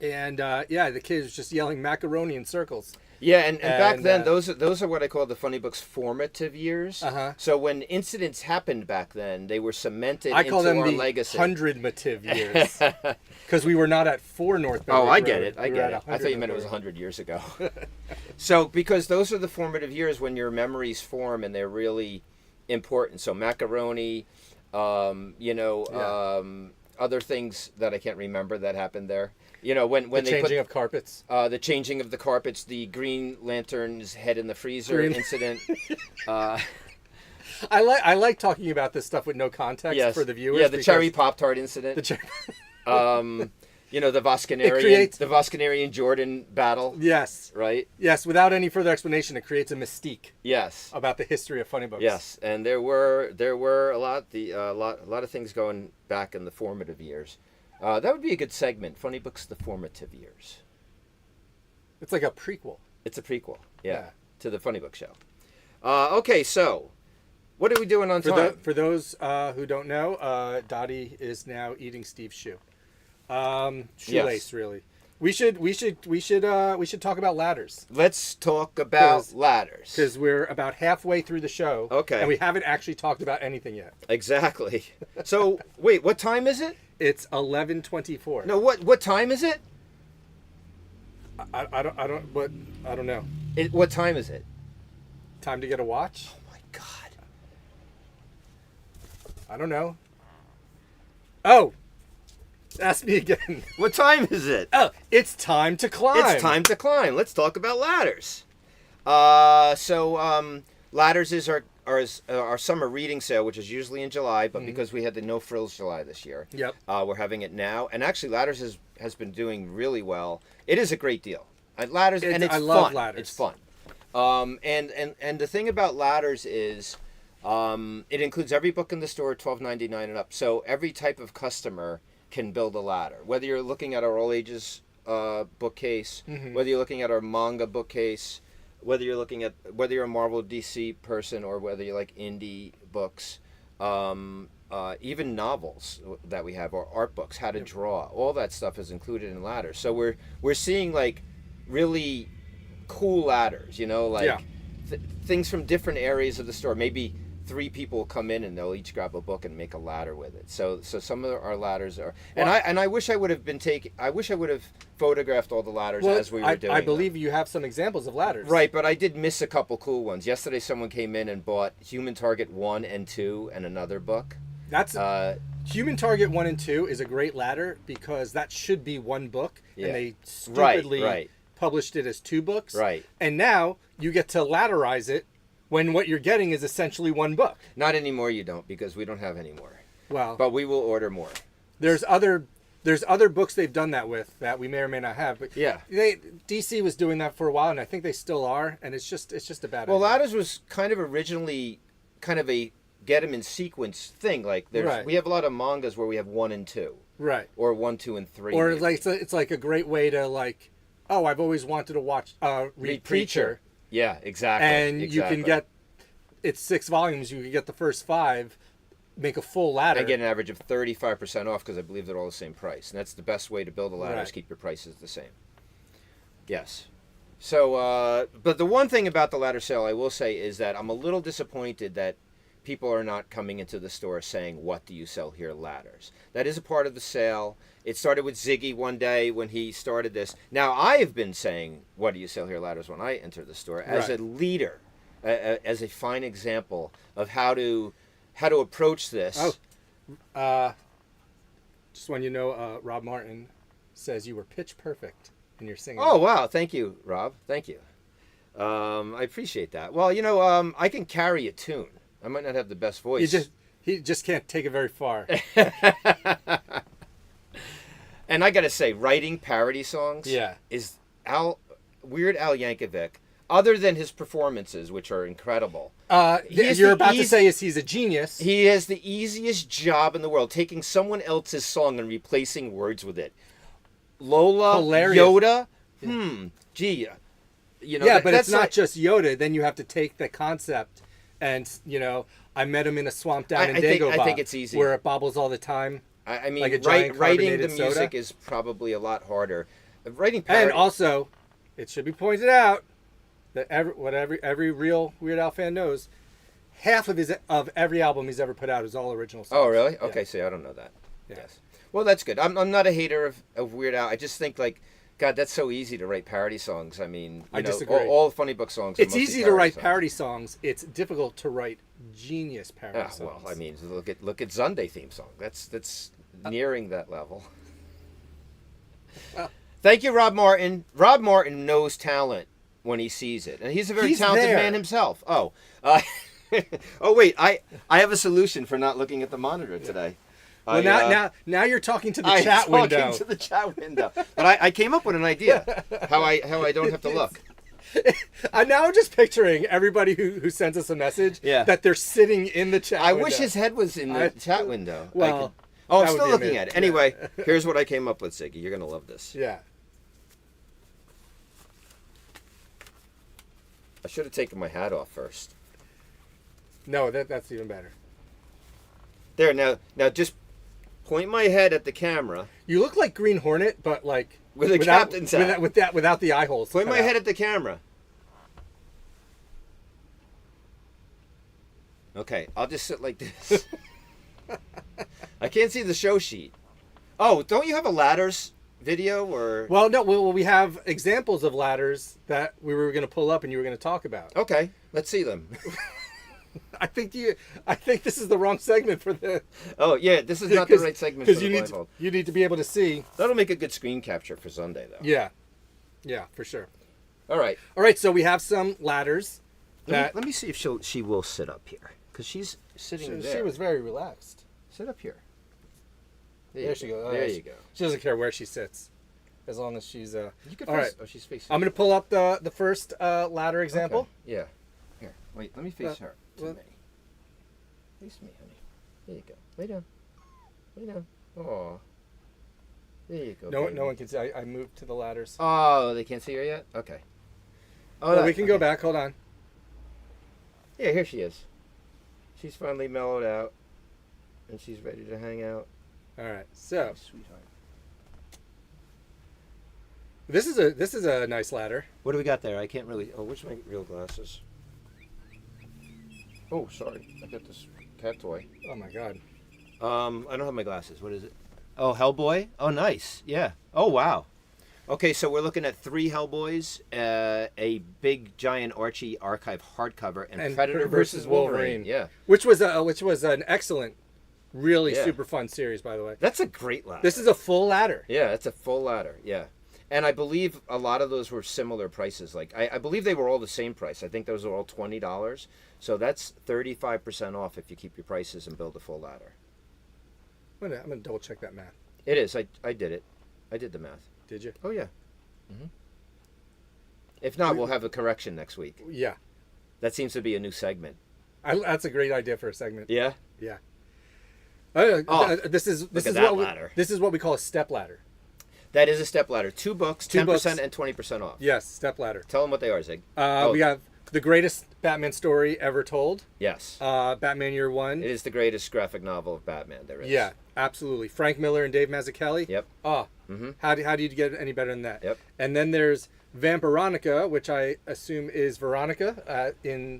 Speaker 3: And the kid was just yelling macaroni in circles.
Speaker 2: Yeah, and back then, those are what I call the Funny Books formative years.
Speaker 3: Uh-huh.
Speaker 2: So when incidents happened back then, they were cemented
Speaker 3: I call
Speaker 2: into
Speaker 3: them
Speaker 2: our
Speaker 3: the
Speaker 2: legacy.
Speaker 3: 100-mative years. Because we were not at 4 North Beverwick
Speaker 2: Oh, I
Speaker 3: Road.
Speaker 2: get it. I
Speaker 3: We were
Speaker 2: get
Speaker 3: at
Speaker 2: it. I thought you meant it was
Speaker 3: North
Speaker 2: 100 years ago. So because those are the formative years when your memories form and they're really important. So macaroni, other things that I can't remember that happened there. When
Speaker 3: the
Speaker 2: they
Speaker 3: changing
Speaker 2: put
Speaker 3: of carpets.
Speaker 2: the changing of the carpets, the Green Lantern's head in the freezer incident.
Speaker 3: I like talking about this stuff with no context for the viewers.
Speaker 2: Yeah, the cherry Pop-Tart incident. The the Voskanian Jordan battle.
Speaker 3: Yes.
Speaker 2: Right?
Speaker 3: Yes, without any further explanation, it creates a mystique.
Speaker 2: Yes.
Speaker 3: About the history of Funny Books.
Speaker 2: Yes, and there were a lot of things going back in the formative years. That would be a good segment, Funny Books, the formative years.
Speaker 3: It's like a prequel.
Speaker 2: It's a prequel, to the Funny Book Show. Okay, so what are we doing on time?
Speaker 3: For those who don't know, Dottie is now eating Steve's shoe. Shoelace, really. We should talk about ladders.
Speaker 2: Let's talk about ladders.
Speaker 3: Because we're about halfway through the show.
Speaker 2: Okay.
Speaker 3: And we haven't actually talked about anything yet.
Speaker 2: Exactly. So wait, what time is it?
Speaker 3: It's 11:24.
Speaker 2: No, what time is it?
Speaker 3: I don't know.
Speaker 2: What time is it?
Speaker 3: Time to get a watch?
Speaker 2: Oh my God.
Speaker 3: I don't know. Oh, ask me again.
Speaker 2: What time is it?
Speaker 3: Oh, it's time to climb.
Speaker 2: It's time to climb. Let's talk about ladders. Ladders is our summer reading sale, which is usually in July, but because we had the No Frills July this year, we're having it now. And actually, Ladders has been doing really well. It is a great deal. Ladders, and it's
Speaker 3: I
Speaker 2: fun.
Speaker 3: love Ladders.
Speaker 2: It's fun. And the thing about Ladders is, it includes every book in the store, $12.99 and up. So every type of customer can build a ladder. Whether you're looking at our all ages bookcase, whether you're looking at our manga bookcase, whether you're a Marvel DC person or whether you like indie books, even novels that we have, or art books, how to draw, all that stuff is included in ladders. So we're seeing like really cool ladders, things from different areas of the store. Maybe 3 people will come in and they'll each grab a book and make a ladder with it. So some of our ladders are, and I wish I would have photographed all the ladders as we were doing.
Speaker 3: I believe you have some examples of ladders.
Speaker 2: Right, but I did miss a couple cool ones. Yesterday, someone came in and bought Human Target 1 and 2 and another book.
Speaker 3: That's Human Target 1 and 2 is a great ladder because that should be one book,
Speaker 2: Yeah.
Speaker 3: and they stupidly
Speaker 2: Right.
Speaker 3: published it as 2 books.
Speaker 2: Right.
Speaker 3: And now you get to ladderize it when what you're getting is essentially one book.
Speaker 2: Not anymore, you don't, because we don't have any more.
Speaker 3: Well,
Speaker 2: But we will order more.
Speaker 3: there's other books they've done that with that we may or may not have. But
Speaker 2: Yeah.
Speaker 3: DC was doing that for a while, and I think they still are. And it's just a bad
Speaker 2: Well,
Speaker 3: idea.
Speaker 2: ladders was kind of originally kind of a get them in sequence thing. Like
Speaker 3: Right.
Speaker 2: we have a lot of mangas where we have 1 and 2,
Speaker 3: Right.
Speaker 2: or 1, 2, and 3.
Speaker 3: Or
Speaker 2: maybe.
Speaker 3: like it's like a great way to like, oh, I've always wanted to watch read Preacher.
Speaker 2: Yeah, exactly.
Speaker 3: And you
Speaker 2: exactly.
Speaker 3: can get it's 6 volumes. You can get the first 5, make a full ladder.
Speaker 2: I get an average of 35% off because I believe they're all the same price, and that's the best way to build a ladder is
Speaker 3: Right.
Speaker 2: keep your prices the same. Yes. So, but the one thing about the ladder sale I will say is that I'm a little disappointed that people are not coming into the store saying, "What do you sell here?" Ladders. That is a part of the sale. It started with Ziggy one day when he started this. Now I have been saying, "What do you sell here?" Ladders when I enter the store as
Speaker 3: Right.
Speaker 2: a leader, as a fine example of how to approach this.
Speaker 3: Oh, just when you know, Rob Martin says you were pitch perfect in your singing.
Speaker 2: Oh wow! Thank you, Rob. Thank you. I appreciate that. Well, I can carry a tune. I might not have the best voice.
Speaker 3: He just can't take it very far.
Speaker 2: And I gotta say, writing parody songs
Speaker 3: Yeah.
Speaker 2: is Weird Al Yankovic. Other than his performances, which are incredible,
Speaker 3: You're about to say he's a genius.
Speaker 2: he has the easiest job in the world, taking someone else's song and replacing words with it. Lola,
Speaker 3: Hilarious.
Speaker 2: Yoda, gee,
Speaker 3: But it's not just Yoda. Then you have to take the concept, and I met him in a swamp down in Dagobah.
Speaker 2: I think it's easy.
Speaker 3: Where it bobbles all the time.
Speaker 2: I mean,
Speaker 3: like a giant
Speaker 2: writing the
Speaker 3: carbonated
Speaker 2: music
Speaker 3: soda.
Speaker 2: is probably a lot harder. Writing parody,
Speaker 3: And also, it should be pointed out that every real Weird Al fan knows, half of every album he's ever put out is all original songs.
Speaker 2: Oh, really?
Speaker 3: Yeah.
Speaker 2: Okay, see, I don't know that.
Speaker 3: Yeah.
Speaker 2: Yes. Well, that's good. I'm not a hater of Weird Al. I just think, like, God, that's so easy to write parody songs. I mean,
Speaker 3: I disagree.
Speaker 2: all Funny Book songs are
Speaker 3: It's
Speaker 2: mostly
Speaker 3: easy to write
Speaker 2: songs.
Speaker 3: parody songs. It's difficult to write genius parody
Speaker 2: Ah,
Speaker 3: songs.
Speaker 2: well, I mean, look at Zunday theme song. That's nearing that level.
Speaker 3: Well-
Speaker 2: Thank you, Rob Martin. Rob Martin knows talent when he sees it, and he's a very
Speaker 3: He's
Speaker 2: talented
Speaker 3: there.
Speaker 2: man himself. Oh, oh wait, I have a solution for not looking at the monitor today.
Speaker 3: Well, now you're talking to the
Speaker 2: I'm
Speaker 3: chat
Speaker 2: talking
Speaker 3: window.
Speaker 2: to the chat window, but I came up with an idea how I don't have to look.
Speaker 3: I'm now just picturing everybody who sends us a message
Speaker 2: Yeah.
Speaker 3: that they're sitting in the chat
Speaker 2: I
Speaker 3: window.
Speaker 2: wish his head was in the chat window.
Speaker 3: Well,
Speaker 2: I'm
Speaker 3: that would
Speaker 2: still
Speaker 3: be
Speaker 2: looking
Speaker 3: amazing.
Speaker 2: at it. Anyway, here's what I came up with, Ziggy. You're gonna love this.
Speaker 3: Yeah.
Speaker 2: I should have taken my hat off first.
Speaker 3: No, that's even better.
Speaker 2: There, now just point my head at the camera.
Speaker 3: You look like Green Hornet, but like
Speaker 2: With a captain's hat.
Speaker 3: without the eye holes.
Speaker 2: Point
Speaker 3: cut
Speaker 2: my
Speaker 3: out.
Speaker 2: head at the camera. Okay, I'll just sit like this. I can't see the show sheet. Oh, don't you have a ladders video or?
Speaker 3: Well, no. Well, we have examples of ladders that we were going to pull up and you were going to talk about.
Speaker 2: Okay, let's see them.
Speaker 3: I think this is the wrong segment for the.
Speaker 2: Oh yeah, this is not the right segment for the blindfold.
Speaker 3: you need to be able to see.
Speaker 2: That'll make a good screen capture for Sunday, though.
Speaker 3: Yeah, for sure.
Speaker 2: All right.
Speaker 3: All right, so we have some ladders.
Speaker 2: Let me see if she will sit up here, because she's sitting there.
Speaker 3: She was very relaxed.
Speaker 2: Sit up here.
Speaker 3: There she goes.
Speaker 2: There you go.
Speaker 3: She doesn't care where she sits, as long as she's.
Speaker 2: You can
Speaker 3: All
Speaker 2: face,
Speaker 3: right.
Speaker 2: Oh, she's facing.
Speaker 3: I'm going to pull up the first ladder example.
Speaker 2: Okay. Yeah. Here. Wait. Let me face her. To
Speaker 3: well-
Speaker 2: me. Face me, honey. There you go. Lay down. Lay down. Oh. There you go.
Speaker 3: No
Speaker 2: baby.
Speaker 3: one can see. I moved to the ladders.
Speaker 2: Oh, they can't see her yet. Okay. Oh,
Speaker 3: Well, we can go back. Hold on.
Speaker 2: Yeah, here she is. She's finally mellowed out, and she's ready to hang out.
Speaker 3: All right. So
Speaker 2: Oh, sweetheart.
Speaker 3: this is a nice ladder.
Speaker 2: What do we got there? I can't really. Oh, which my real glasses? Oh, sorry. I got this cat toy.
Speaker 3: Oh my God.
Speaker 2: I don't have my glasses. What is it? Oh, Hellboy? Oh, nice. Yeah. Oh, wow. Okay, so we're looking at 3 Hellboys, a big giant Archie archive hardcover, and Predator versus Wolverine. Yeah.
Speaker 3: Which was an excellent, really
Speaker 2: Yeah.
Speaker 3: super fun series, by the way.
Speaker 2: That's a great ladder.
Speaker 3: This is a full ladder.
Speaker 2: Yeah, it's a full ladder. Yeah. And I believe a lot of those were similar prices. Like I believe they were all the same price. I think those are all $20. So that's 35% off if you keep your prices and build a full ladder.
Speaker 3: I'm gonna double check that math.
Speaker 2: It is. I did it. I did the math.
Speaker 3: Did you?
Speaker 2: Oh yeah. If not, we'll have a correction next week.
Speaker 3: Yeah.
Speaker 2: That seems to be a new segment.
Speaker 3: That's a great idea for a segment.
Speaker 2: Yeah.
Speaker 3: Yeah.
Speaker 2: This
Speaker 3: This
Speaker 2: at
Speaker 3: is
Speaker 2: that
Speaker 3: what
Speaker 2: ladder.
Speaker 3: this is what we call a step ladder.
Speaker 2: That is a step ladder. 2 books, 10%
Speaker 3: books.
Speaker 2: and 20% off.
Speaker 3: Yes, step ladder.
Speaker 2: Tell them what they are, Zig.
Speaker 3: We have the greatest Batman story ever told.
Speaker 2: Yes.
Speaker 3: Batman Year One.
Speaker 2: It is the greatest graphic novel of Batman there is.
Speaker 3: Yeah, absolutely. Frank Miller and Dave Mazzucchelli.
Speaker 2: Yep.
Speaker 3: How do you get any better than that?
Speaker 2: Yep.
Speaker 3: And then there's Vampironica, which I assume is Veronica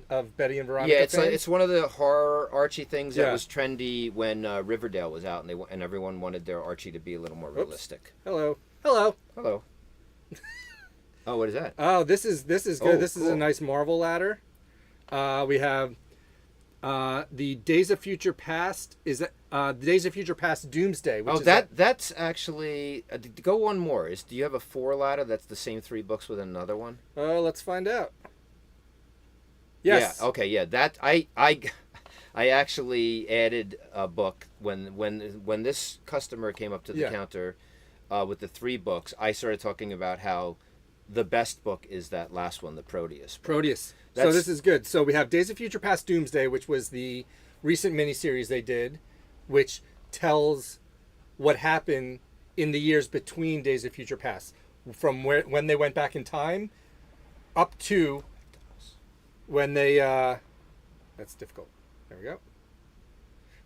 Speaker 3: of Betty and Veronica.
Speaker 2: Yeah,
Speaker 3: fame.
Speaker 2: it's one of the horror Archie things that
Speaker 3: Yeah.
Speaker 2: was trendy when Riverdale was out, and everyone wanted their Archie to be a little more realistic.
Speaker 3: Hello.
Speaker 2: Hello. Oh, what is that?
Speaker 3: Oh, this is good.
Speaker 2: Oh,
Speaker 3: This is a
Speaker 2: cool.
Speaker 3: nice Marvel ladder. We have the Days of Future Past. Is that the Days of Future Past Doomsday? Which
Speaker 2: Oh,
Speaker 3: is
Speaker 2: that's actually go one more. Do you have a 4 ladder that's the same 3 books with another one?
Speaker 3: let's find out. Yes.
Speaker 2: Yeah. Okay. Yeah. That I actually added a book when this customer came up to the
Speaker 3: Yeah.
Speaker 2: counter with the 3 books. I started talking about how the best book is that last one, the Proteus book.
Speaker 3: Proteus. So
Speaker 2: That's-
Speaker 3: this is good. So we have Days of Future Past Doomsday, which was the recent miniseries they did, which tells what happened in the years between Days of Future Past, from when they went back in time up to when they that's difficult. There we go.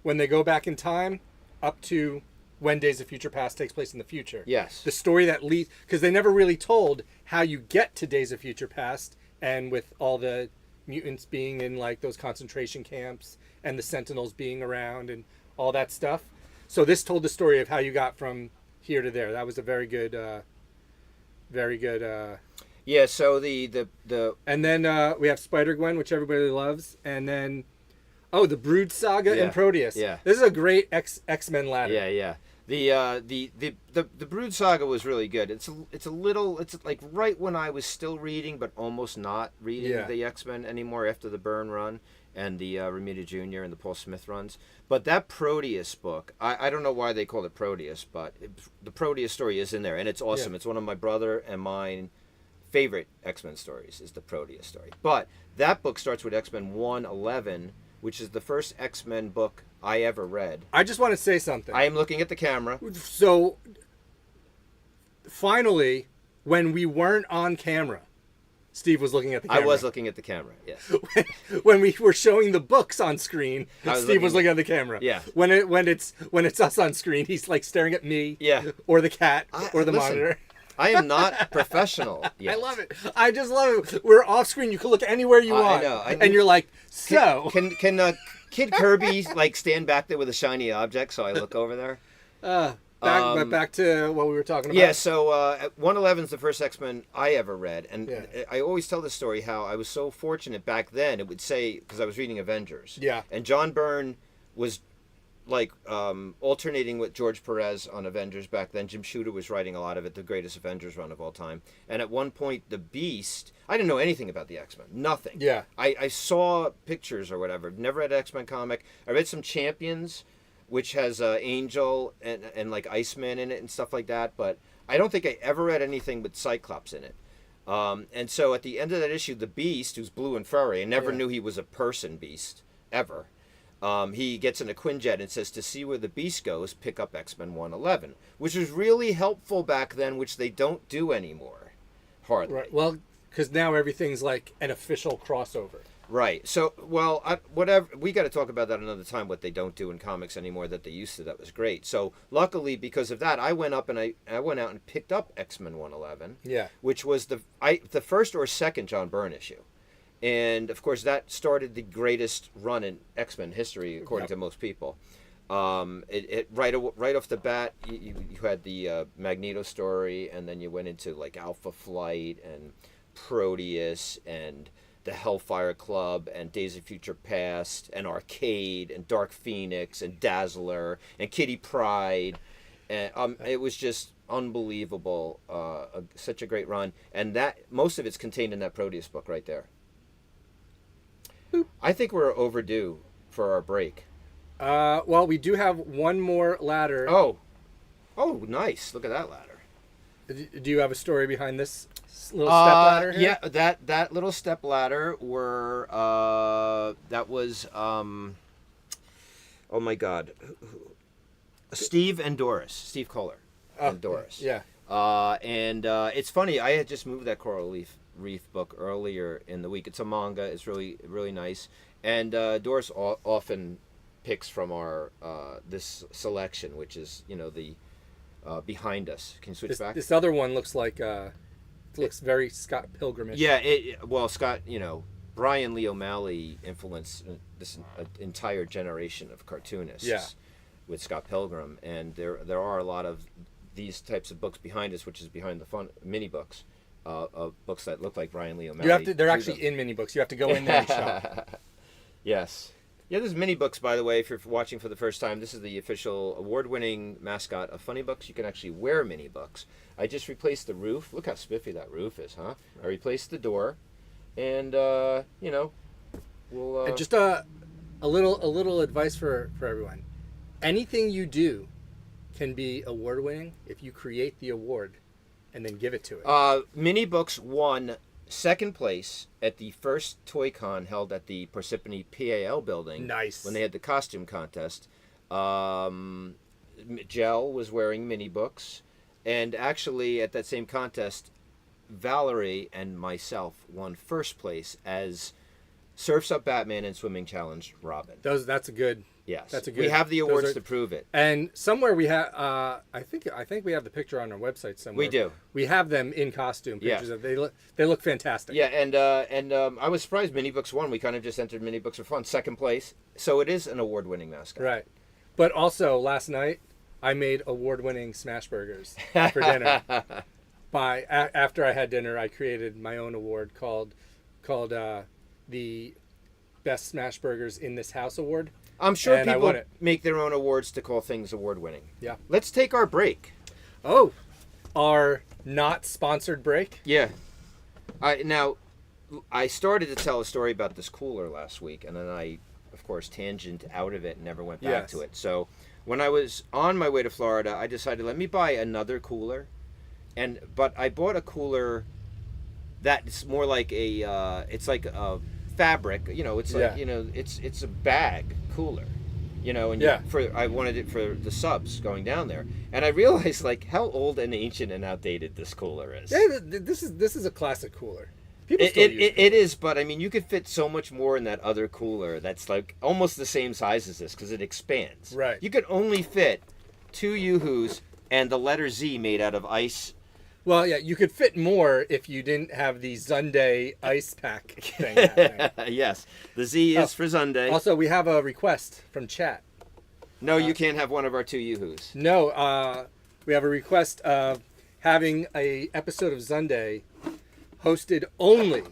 Speaker 3: When they go back in time up to when Days of Future Past takes place in the future.
Speaker 2: Yes.
Speaker 3: The story that leads, because they never really told how you get to Days of Future Past, and with all the mutants being in like those concentration camps and the Sentinels being around and all that stuff. So this told the story of how you got from here to there. That was a very good.
Speaker 2: Yeah. So the
Speaker 3: And then we have Spider-Gwen, which everybody loves, and then the Brood Saga
Speaker 2: Yeah.
Speaker 3: and Proteus.
Speaker 2: Yeah.
Speaker 3: This is a great X-Men ladder.
Speaker 2: yeah. The Brood Saga was really good. It's like right when I was still reading, but almost not reading
Speaker 3: Yeah.
Speaker 2: the X-Men anymore after the Byrne run and the Romita Jr. and the Paul Smith runs. But that Proteus book, I don't know why they called it Proteus, but the Proteus story is in there, and it's awesome.
Speaker 3: Yeah.
Speaker 2: It's one of my brother and mine favorite X-Men stories is the Proteus story. But that book starts with X-Men 111, which is the first X-Men book I ever read.
Speaker 3: I just want to say something.
Speaker 2: I am looking at the camera.
Speaker 3: So, finally, when we weren't on camera, Steve was looking at the camera.
Speaker 2: I was looking at the camera, yes.
Speaker 3: When we were showing the books on screen,
Speaker 2: I was
Speaker 3: Steve was
Speaker 2: looking-
Speaker 3: looking at the camera.
Speaker 2: Yeah.
Speaker 3: When it's us on screen, he's like staring at me.
Speaker 2: Yeah.
Speaker 3: Or the cat. Or the
Speaker 2: listen,
Speaker 3: monitor.
Speaker 2: I am not professional yet.
Speaker 3: I love it. I just love it. We're off screen. You can look anywhere you
Speaker 2: I
Speaker 3: want.
Speaker 2: know.
Speaker 3: And you're like, so.
Speaker 2: Can Kid Kirby like stand back there with a shiny object so I look over there?
Speaker 3: Back to what we were talking about.
Speaker 2: Yeah, so 111 is the first X-Men I ever read. And
Speaker 3: Yeah.
Speaker 2: I always tell this story how I was so fortunate back then. It would say, because I was reading Avengers.
Speaker 3: Yeah.
Speaker 2: And John Byrne was like alternating with George Perez on Avengers back then. Jim Shooter was writing a lot of it, the greatest Avengers run of all time. And at one point, the Beast, I didn't know anything about the X-Men, nothing.
Speaker 3: Yeah.
Speaker 2: I saw pictures or whatever. Never read an X-Men comic. I read some Champions, which has Angel and like Iceman in it and stuff like that. But I don't think I ever read anything with Cyclops in it. And so at the end of that issue, the Beast, who's blue and furry, I never knew he was a person beast, ever. He gets in a Quinjet and says, to see where the Beast goes, pick up X-Men 111, which was really helpful back then, which they don't do anymore, hardly.
Speaker 3: Right. Well, because now everything's like an official crossover.
Speaker 2: Right. So, well, whatever. We got to talk about that another time, what they don't do in comics anymore that they used to. That was great. So, luckily, because of that, I went up and I went out and picked up X-Men 111.
Speaker 3: Yeah.
Speaker 2: Which was the first or second John Byrne issue. And of course, that started the greatest run in X-Men history, according to most people. Right off the bat, you had the Magneto story, and then you went into like Alpha Flight and Proteus and the Hellfire Club and Days of Future Past and Arcade and Dark Phoenix and Dazzler and Kitty Pryde, and it was just unbelievable. Such a great run, and that most of it's contained in that Proteus book right there. I think we're overdue for our break.
Speaker 3: Well, we do have one more ladder.
Speaker 2: Oh, nice! Look at that ladder.
Speaker 3: Do you have a story behind this little step ladder here?
Speaker 2: Yeah, that little step ladder that was oh my God, Steve Kohler and Doris.
Speaker 3: Yeah.
Speaker 2: And it's funny. I had just moved that Coral Reef book earlier in the week. It's a manga. It's really, really nice. And Doris often picks from our this selection, which is the behind us. Can you switch back?
Speaker 3: This other one looks like looks very Scott Pilgrim-ish.
Speaker 2: Yeah. Well, Scott, Brian Lee O'Malley influenced this entire generation of cartoonists.
Speaker 3: Yeah. With
Speaker 2: Scott Pilgrim, and there are a lot of these types of books behind us, which is behind the fun mini books. Of books that look like Brian Lee O'Malley.
Speaker 3: They're actually in mini books. You have to go in there and shop.
Speaker 2: Yes. Yeah, there's mini books, by the way, if you're watching for the first time. This is the official award-winning mascot of Funny Books. You can actually wear mini books. I just replaced the roof. Look how spiffy that roof is, huh? I replaced the door, and we'll.
Speaker 3: And just a little advice for everyone. Anything you do can be award-winning if you create the award and then give it to it.
Speaker 2: Mini Books won second place at the first Toy Con held at the Parsippany PAL building.
Speaker 3: Nice.
Speaker 2: When they had the costume contest. Gel was wearing Mini Books. And actually, at that same contest, Valerie and myself won first place as Surf's Up Batman and Swimming Challenge Robin.
Speaker 3: That's a good...
Speaker 2: Yes,
Speaker 3: that's a good.
Speaker 2: We have the awards to prove it.
Speaker 3: And somewhere we have, I think we have the picture on our website somewhere.
Speaker 2: We do.
Speaker 3: We have them in costume pictures. Yeah. They look fantastic.
Speaker 2: Yeah, and I was surprised Mini Books won. We kind of just entered Mini Books for fun, second place. So it is an award-winning mascot.
Speaker 3: Right, but also last night I made award-winning smash burgers for dinner. After I had dinner, I created my own award called the Best Smash Burgers in This House Award.
Speaker 2: I'm sure people make their own awards to call things award-winning.
Speaker 3: Yeah.
Speaker 2: Let's take our break.
Speaker 3: Oh, our not sponsored break?
Speaker 2: Yeah. Now, I started to tell a story about this cooler last week, and then I, of course, tangent out of it and never went back to it. So when I was on my way to Florida, I decided, let me buy another cooler. But I bought a cooler that's more like it's like a fabric, it's like, it's a bag cooler, and I wanted it for the subs going down there, and I realized like how old and ancient and outdated this cooler is.
Speaker 3: Yeah, this is a classic cooler. People still use
Speaker 2: it is, but I mean, you could fit so much more in that other cooler that's like almost the same size as this because it expands.
Speaker 3: Right.
Speaker 2: You could only fit 2 Yoo-hoos and the letter Z made out of ice.
Speaker 3: Well, yeah, you could fit more if you didn't have the ZUNDAY ice pack thing happening.
Speaker 2: Yes, the Z is for ZUNDAY.
Speaker 3: Also, we have a request from chat.
Speaker 2: No, you can't have one of our 2 Yoo-hoos.
Speaker 3: No, we have a request of having a episode of ZUNDAY hosted only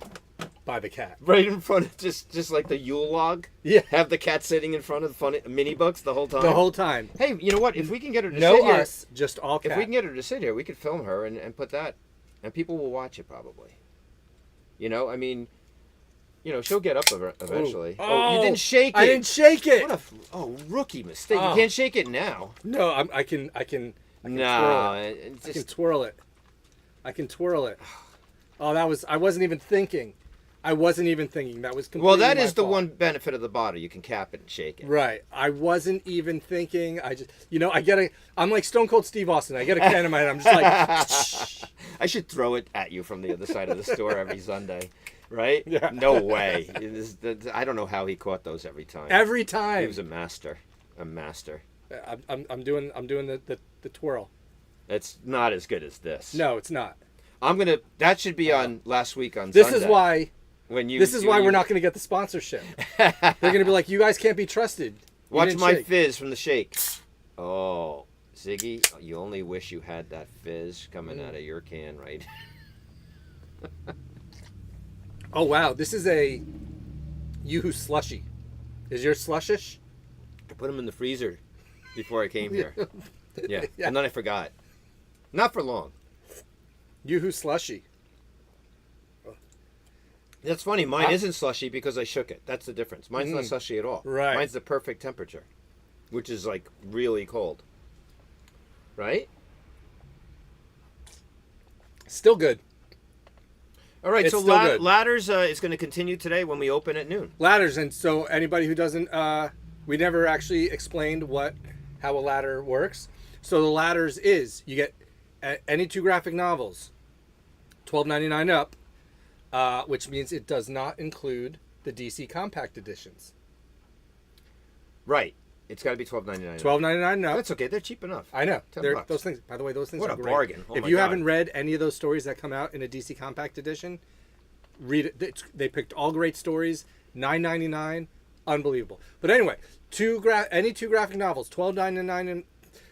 Speaker 3: by the cat.
Speaker 2: Right in front of just like the Yule log?
Speaker 3: Yeah.
Speaker 2: Have the cat sitting in front of the funny mini books the whole time?
Speaker 3: The whole time.
Speaker 2: Hey, you know what? If we can get her to
Speaker 3: no
Speaker 2: sit here...
Speaker 3: us, just all cat.
Speaker 2: If we can get her to sit here, we could film her and put that... And people will watch it probably. I mean... she'll get up eventually.
Speaker 3: Ooh.
Speaker 2: Oh, you didn't shake it.
Speaker 3: I didn't shake it.
Speaker 2: What rookie mistake. You can't shake it now.
Speaker 3: No, I can
Speaker 2: No,
Speaker 3: I can twirl it. I can twirl it. Oh, I wasn't even thinking. That was completely
Speaker 2: Well, that is
Speaker 3: my
Speaker 2: the
Speaker 3: fault.
Speaker 2: one benefit of the bottle. You can cap it and shake it.
Speaker 3: Right. I wasn't even thinking. I just, I'm like Stone Cold Steve Austin. I get a can in my head. I'm just like,
Speaker 2: I should throw it at you from the other side of the store every Sunday. Right?
Speaker 3: Yeah.
Speaker 2: No way. I don't know how he caught those every time.
Speaker 3: Every time.
Speaker 2: He was a master. A master.
Speaker 3: I'm doing the twirl.
Speaker 2: It's not as good as this.
Speaker 3: No, it's not.
Speaker 2: That should be on last week on
Speaker 3: This
Speaker 2: Sunday.
Speaker 3: is why
Speaker 2: When you,
Speaker 3: This is why we're not going to get the sponsorship. They're going to be like, you guys can't be trusted. You
Speaker 2: watch
Speaker 3: didn't
Speaker 2: my
Speaker 3: shake."
Speaker 2: fizz from the shake. Oh, Ziggy, you only wish you had that fizz coming out of your can, right?
Speaker 3: Oh, wow. This is a Yoo-hoo slushy. Is yours slushish?
Speaker 2: I put them in the freezer before I came here. Yeah.
Speaker 3: Yeah.
Speaker 2: And then I forgot. Not for long.
Speaker 3: Yoo-hoo slushy.
Speaker 2: That's funny. Mine isn't slushy because I shook it. That's the difference. Mine's not slushy at all.
Speaker 3: Right.
Speaker 2: Mine's the perfect temperature, which is like really cold. Right?
Speaker 3: Still good.
Speaker 2: All right.
Speaker 3: It's
Speaker 2: So
Speaker 3: still good.
Speaker 2: Ladders is going to continue today when we open at noon.
Speaker 3: Ladders, and so anybody who doesn't, we never actually explained how a ladder works. So the ladders is you get any 2 graphic novels, $12.99 up, which means it does not include the DC compact editions.
Speaker 2: Right. It's got to be $12.99.
Speaker 3: $12.99 up.
Speaker 2: That's okay. They're cheap enough.
Speaker 3: I know.
Speaker 2: $10.
Speaker 3: Those things. By the way, those things
Speaker 2: What
Speaker 3: are
Speaker 2: a
Speaker 3: great.
Speaker 2: bargain. Oh
Speaker 3: If
Speaker 2: my
Speaker 3: you
Speaker 2: God.
Speaker 3: haven't read any of those stories that come out in a DC compact edition, read it. They picked all great stories. $9.99, unbelievable. But anyway, any 2 graphic novels, $12.99 and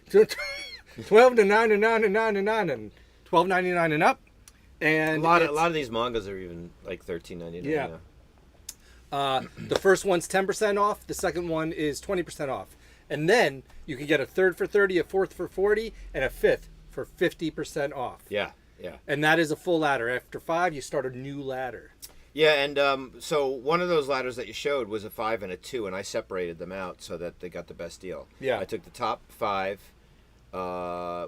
Speaker 3: $12.99 and $12.99 and up. And
Speaker 2: A lot of these mangas are even like $13.99.
Speaker 3: Yeah. The first one's 10% off. The second one is 20% off. And then you can get a third for 30, a fourth for 40, and a fifth for 50% off.
Speaker 2: Yeah. Yeah.
Speaker 3: And that is a full ladder. After 5, you start a new ladder.
Speaker 2: Yeah, and so one of those ladders that you showed was a 5 and a 2, and I separated them out so that they got the best deal.
Speaker 3: Yeah.
Speaker 2: I took the top 5,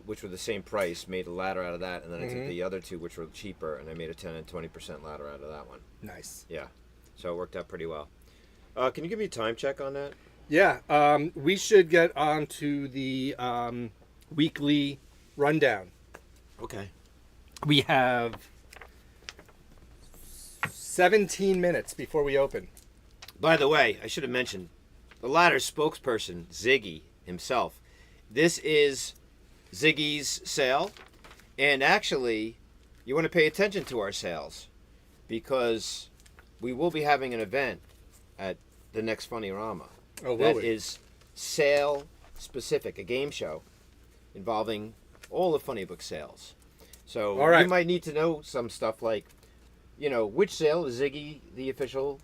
Speaker 2: which were the same price, made a ladder out of that, and then I took the other 2, which were cheaper, and I made a 10 and 20% ladder out of that one.
Speaker 3: Nice.
Speaker 2: Yeah, so it worked out pretty well. Can you give me a time check on that?
Speaker 3: Yeah. We should get on to the weekly rundown.
Speaker 2: Okay.
Speaker 3: We have 17 minutes before we open.
Speaker 2: By the way, I should have mentioned the ladder spokesperson, Ziggy himself. This is Ziggy's sale, and actually, you want to pay attention to our sales because we will be having an event at the next Funnyrama.
Speaker 3: Oh, will
Speaker 2: that
Speaker 3: we?
Speaker 2: is sale specific, a game show involving all the funny book sales. So
Speaker 3: All right.
Speaker 2: you might need to know some stuff like, which sale is Ziggy the official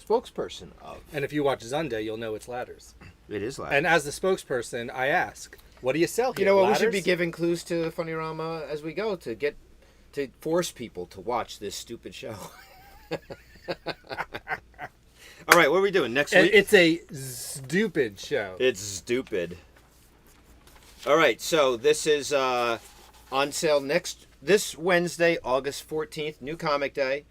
Speaker 2: spokesperson of?
Speaker 3: And if you watch Zunday, you'll know it's ladders.
Speaker 2: It is ladders.
Speaker 3: And as the spokesperson, I ask, what do you sell here?
Speaker 2: You know what? We
Speaker 3: Ladders?
Speaker 2: should be giving clues to Funnyrama as we go to force people to watch this stupid show. All right, what are we doing next
Speaker 3: And
Speaker 2: week?
Speaker 3: it's a stupid show.
Speaker 2: It's stupid. All right, so this is on sale this Wednesday, August 14th, New Comic Day.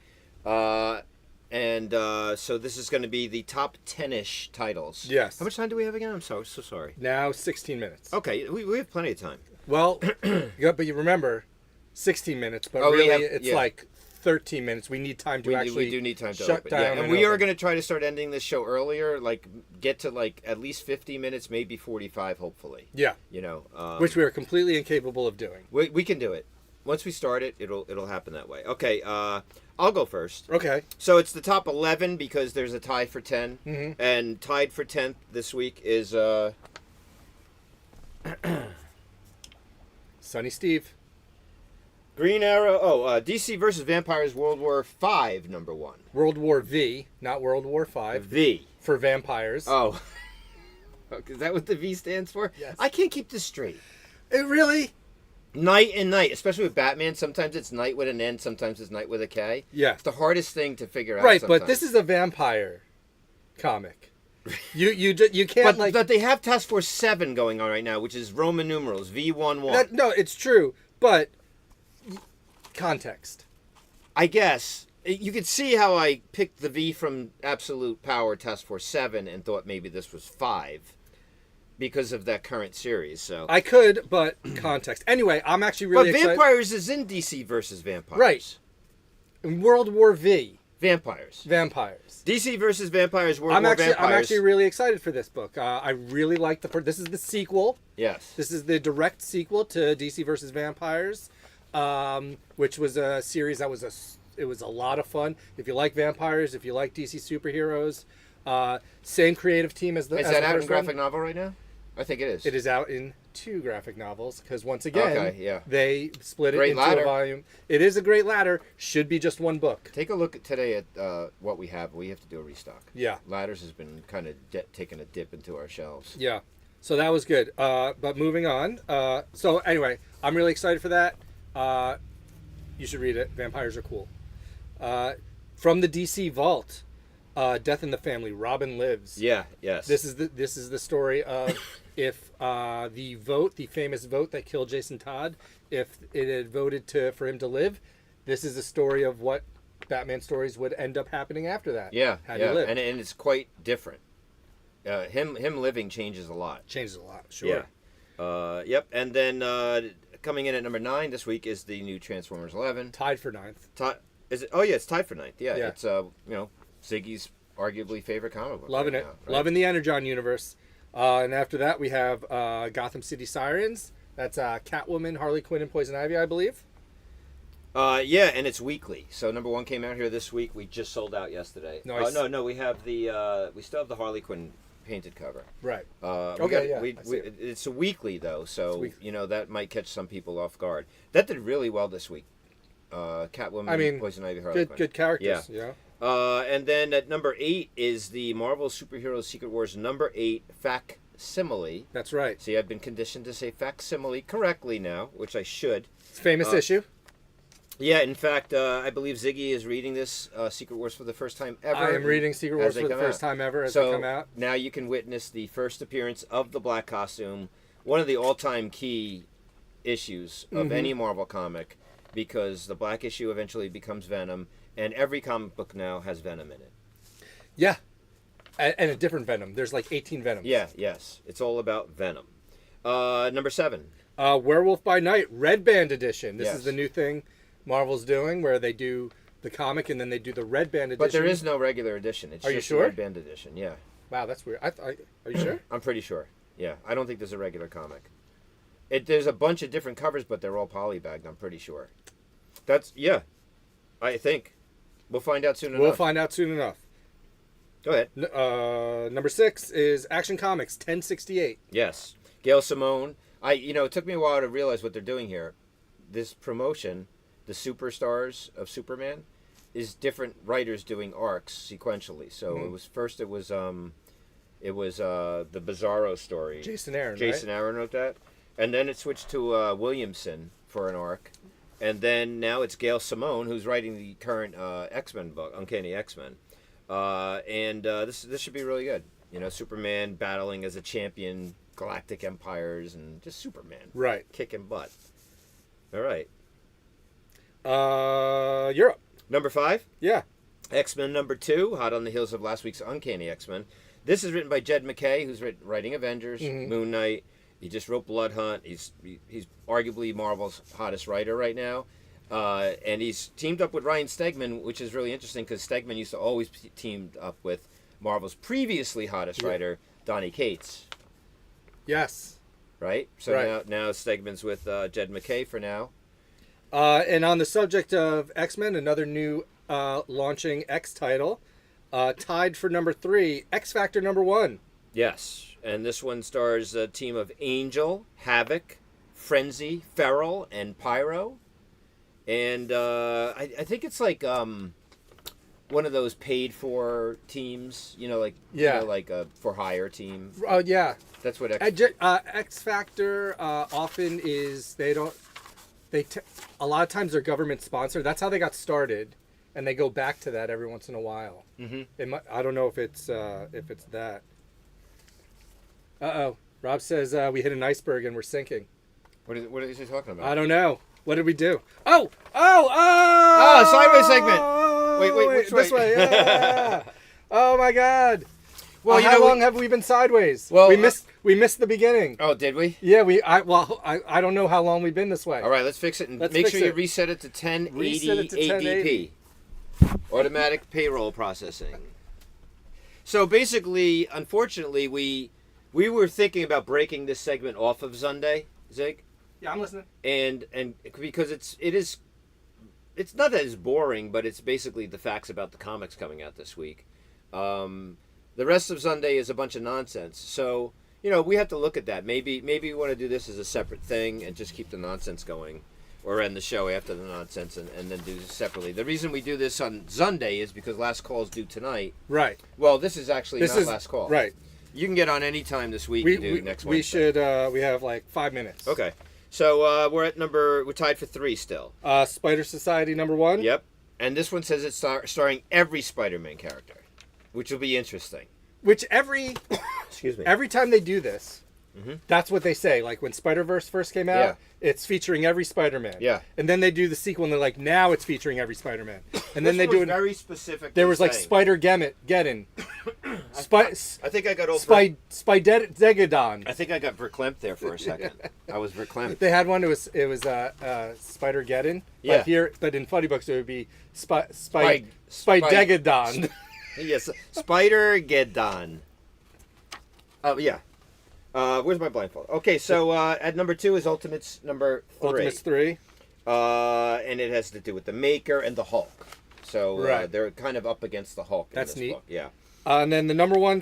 Speaker 2: So this is going to be the top 10-ish titles.
Speaker 3: Yes.
Speaker 2: How much time do we have again? I'm so sorry.
Speaker 3: Now 16 minutes.
Speaker 2: Okay, we have plenty of time.
Speaker 3: Well, but you remember 16 minutes, but
Speaker 2: Oh, we
Speaker 3: really
Speaker 2: have-
Speaker 3: it's
Speaker 2: yeah.
Speaker 3: like 13 minutes. We need time to actually
Speaker 2: we do need time to
Speaker 3: shut
Speaker 2: open.
Speaker 3: down.
Speaker 2: Yeah, and we are
Speaker 3: open.
Speaker 2: going to try to start ending this show earlier, like get to like at least 50 minutes, maybe 45, hopefully.
Speaker 3: Yeah, which we are completely incapable of doing.
Speaker 2: we can do it. Once we start it, it'll happen that way. Okay, I'll go first.
Speaker 3: Okay.
Speaker 2: So it's the top 11 because there's a tie for 10, and tied for 10th this week is
Speaker 3: Sunny Steve.
Speaker 2: Green Arrow. DC versus Vampires World War V #1.
Speaker 3: World War V, not World War 5.
Speaker 2: V.
Speaker 3: For vampires.
Speaker 2: Oh. Is that what the V stands for?
Speaker 3: Yes.
Speaker 2: I can't keep this straight.
Speaker 3: It really?
Speaker 2: Night and night, especially with Batman. Sometimes it's night with an N, sometimes it's night with a K.
Speaker 3: Yeah.
Speaker 2: It's the hardest thing to figure out.
Speaker 3: Right,
Speaker 2: sometimes.
Speaker 3: but this is a vampire comic. You can't
Speaker 2: But they have Task Force 7 going on right now, which is Roman numerals V11.
Speaker 3: No, it's true, but context.
Speaker 2: I guess you could see how I picked the V from Absolute Power Task Force 7 and thought maybe this was 5 because of that current series. So
Speaker 3: I could, but context. Anyway, I'm actually
Speaker 2: but
Speaker 3: really excited.
Speaker 2: Vampires is in DC versus Vampires.
Speaker 3: Right. World War V.
Speaker 2: Vampires. DC versus Vampires. World War Vampires.
Speaker 3: I'm actually really excited for this book. I really like this is the sequel.
Speaker 2: Yes.
Speaker 3: This is the direct sequel to DC versus Vampires, which was a series that was it was a lot of fun. If you like vampires, if you like DC superheroes, same creative team as the.
Speaker 2: Is
Speaker 3: as
Speaker 2: that
Speaker 3: the
Speaker 2: out in
Speaker 3: first one.
Speaker 2: graphic novel right now? I think it is.
Speaker 3: It is out in 2 graphic novels because once again,
Speaker 2: Okay, yeah.
Speaker 3: they split it
Speaker 2: Great
Speaker 3: into
Speaker 2: ladder.
Speaker 3: a volume. It is a great ladder. Should be just one book.
Speaker 2: Take a look at today at what we have. We have to do a restock.
Speaker 3: Yeah.
Speaker 2: Ladders has been kind of taking a dip into our shelves.
Speaker 3: Yeah. So that was good. But moving on. So anyway, I'm really excited for that. You should read it. Vampires are cool. From the DC Vault, Death in the Family. Robin lives.
Speaker 2: Yeah. Yes.
Speaker 3: This is the story of if the famous vote that killed Jason Todd, if it had voted for him to live, this is the story of what Batman stories would end up happening after that.
Speaker 2: Yeah.
Speaker 3: Had
Speaker 2: yeah.
Speaker 3: he lived.
Speaker 2: And it's quite different. Him living changes a lot.
Speaker 3: Changes a lot. Sure.
Speaker 2: Yeah. Yep. And then coming in at number 9 this week is the new Transformers 11.
Speaker 3: Tied for 9th.
Speaker 2: Is it? Oh yeah, it's tied for 9th. Yeah.
Speaker 3: Yeah.
Speaker 2: It's Ziggy's arguably favorite comic book.
Speaker 3: Loving
Speaker 2: right
Speaker 3: it.
Speaker 2: now, right?
Speaker 3: Loving the Energon universe. And after that, we have Gotham City Sirens. That's Catwoman, Harley Quinn, and Poison Ivy, I believe.
Speaker 2: Yeah, and it's weekly. So number 1 came out here this week. We just sold out yesterday.
Speaker 3: Nice.
Speaker 2: No, we have we still have the Harley Quinn painted cover.
Speaker 3: Right.
Speaker 2: Okay,
Speaker 3: yeah, I see it.
Speaker 2: it's a weekly though, so
Speaker 3: weekly.
Speaker 2: that might catch some people off guard. That did really well this week. Catwoman,
Speaker 3: I mean,
Speaker 2: Poison Ivy, Harley Quinn.
Speaker 3: good characters. Yeah.
Speaker 2: And then at number 8 is the Marvel Superheroes Secret Wars number 8 facsimile.
Speaker 3: That's right.
Speaker 2: See, I've been conditioned to say facsimile correctly now, which I should.
Speaker 3: It's a famous issue.
Speaker 2: Yeah, in fact, I believe Ziggy is reading this Secret Wars for the first time ever.
Speaker 3: I am reading Secret Wars for the first time ever as they come out.
Speaker 2: Now you can witness the first appearance of the Black Costume, one of the all-time key issues of any Marvel comic, because the Black issue eventually becomes Venom, and every comic book now has Venom in it.
Speaker 3: Yeah. And a different Venom. There's like 18 Venoms.
Speaker 2: Yeah, yes. It's all about Venom. Number 7.
Speaker 3: Werewolf by Night, Red Band Edition. This
Speaker 2: Yes.
Speaker 3: is the new thing Marvel's doing where they do the comic and then they do the Red Band edition.
Speaker 2: But there is no regular edition. It's
Speaker 3: Are you
Speaker 2: just
Speaker 3: sure?
Speaker 2: the Red Band edition, yeah.
Speaker 3: Wow, that's weird. Are you sure?
Speaker 2: I'm pretty sure. Yeah, I don't think there's a regular comic. There's a bunch of different covers, but they're all polybagged, I'm pretty sure. Yeah, I think. We'll find out soon enough.
Speaker 3: We'll find out soon enough.
Speaker 2: Go ahead.
Speaker 3: Number 6 is Action Comics 1068.
Speaker 2: Yes. Gail Simone. It took me a while to realize what they're doing here. This promotion, the Superstars of Superman, is different writers doing arcs sequentially. So it was the Bizarro story.
Speaker 3: Jason Aaron,
Speaker 2: Jason
Speaker 3: right?
Speaker 2: Aaron wrote that. And then it switched to Williamson for an arc. And then now it's Gail Simone who's writing the current X-Men book, Uncanny X-Men. This should be really good. Superman battling as a champion, galactic empires, and just Superman.
Speaker 3: Right.
Speaker 2: Kicking butt. All right.
Speaker 3: Europe.
Speaker 2: Number 5.
Speaker 3: Yeah.
Speaker 2: X-Men number 2, hot on the heels of last week's Uncanny X-Men. This is written by Jed MacKay, who's writing Avengers, Moon Knight. He just wrote Blood Hunt. He's arguably Marvel's hottest writer right now. And he's teamed up with Ryan Stegman, which is really interesting because Stegman used to always be teamed up with Marvel's previously hottest writer, Donny Cates.
Speaker 3: Yes.
Speaker 2: Right? So
Speaker 3: Right.
Speaker 2: now Stegman's with Jed MacKay for now.
Speaker 3: And on the subject of X-Men, another new launching X title, tied for number 3, X Factor number 1.
Speaker 2: Yes. And this one stars a team of Angel, Havoc, Frenzy, Feral, and Pyro. And I think it's like one of those paid-for teams, like a for-hire team.
Speaker 3: Yeah.
Speaker 2: That's what
Speaker 3: X Factor often is, a lot of times they're government sponsored. That's how they got started, and they go back to that every once in a while. Mm-hmm. I don't know if it's that. Uh-oh. Rob says we hit an iceberg and we're sinking.
Speaker 2: What is he talking about?
Speaker 3: I don't know. What did we do? Oh,
Speaker 2: sideways segment. Wait, which
Speaker 3: this way. Yeah. Oh my God. Well, how long have we been sideways?
Speaker 2: Well,
Speaker 3: we missed the beginning.
Speaker 2: Oh, did we?
Speaker 3: Yeah, I don't know how long we've been this way.
Speaker 2: All right, let's fix it and
Speaker 3: Let's
Speaker 2: make
Speaker 3: fix
Speaker 2: sure you
Speaker 3: it.
Speaker 2: reset it to 1080
Speaker 3: Reset it to
Speaker 2: ADP.
Speaker 3: 1080.
Speaker 2: Automatic payroll processing. So basically, unfortunately, we were thinking about breaking this segment off of ZUNDAY, Zig.
Speaker 3: Yeah, I'm listening.
Speaker 2: And because it's
Speaker 4: it's not that it's boring, but it's basically the facts about the comics coming out this week. The rest of ZUNDAY is a bunch of nonsense. So, we have to look at that. Maybe we want to do this as a separate thing and just keep the nonsense going, or end the show after the nonsense and then do this separately. The reason we do this on ZUNDAY is because last call is due tonight.
Speaker 3: Right.
Speaker 4: Well, this is actually not last call.
Speaker 3: Right.
Speaker 4: You can get on any time this week and do next Wednesday.
Speaker 3: We have like 5 minutes.
Speaker 4: Okay. So we're tied for 3 still.
Speaker 3: Spider Society #1.
Speaker 4: Yep. And this one says it's starring every Spider-Man character, which will be interesting.
Speaker 3: Which every
Speaker 4: Excuse me.
Speaker 3: every time they do this, that's what they say. Like when Spider-Verse first came out, it's featuring every Spider-Man.
Speaker 4: Yeah.
Speaker 3: And then they do the sequel and they're like, now it's featuring every Spider-Man. And then they do it
Speaker 4: very specific.
Speaker 3: There was like Spider-Geddon.
Speaker 4: I think I got over.
Speaker 3: Spider-Degadon.
Speaker 4: I think I got verklempt there for a second. I was verklempt.
Speaker 3: They had one. It was Spider-Geddon.
Speaker 4: Yeah.
Speaker 3: But in Funny Books it would be
Speaker 4: Spy-
Speaker 3: Spider-Degadon.
Speaker 4: Yes, Spider-Geddon. Oh yeah. Where's my blindfold? Okay, so at number 2 is Ultimates number 3.
Speaker 3: Ultimates 3.
Speaker 4: And it has to do with the Maker and the Hulk. So
Speaker 3: Right.
Speaker 4: they're kind of up against the Hulk.
Speaker 3: That's
Speaker 4: in this
Speaker 3: neat.
Speaker 4: book. Yeah.
Speaker 3: And then the number one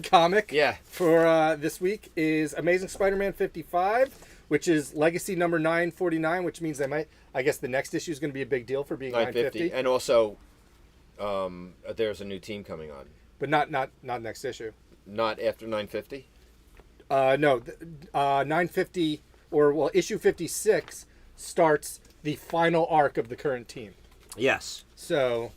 Speaker 3: comic
Speaker 4: Yeah.
Speaker 3: for this week is Amazing Spider-Man 55, which is Legacy number 949, which means I guess the next issue is going to be a big deal for being 950.
Speaker 4: And also, there's a new team coming on.
Speaker 3: But not next issue.
Speaker 4: Not after 950?
Speaker 3: No, 950, issue 56 starts the final arc of the current team.
Speaker 4: Yes.
Speaker 3: So...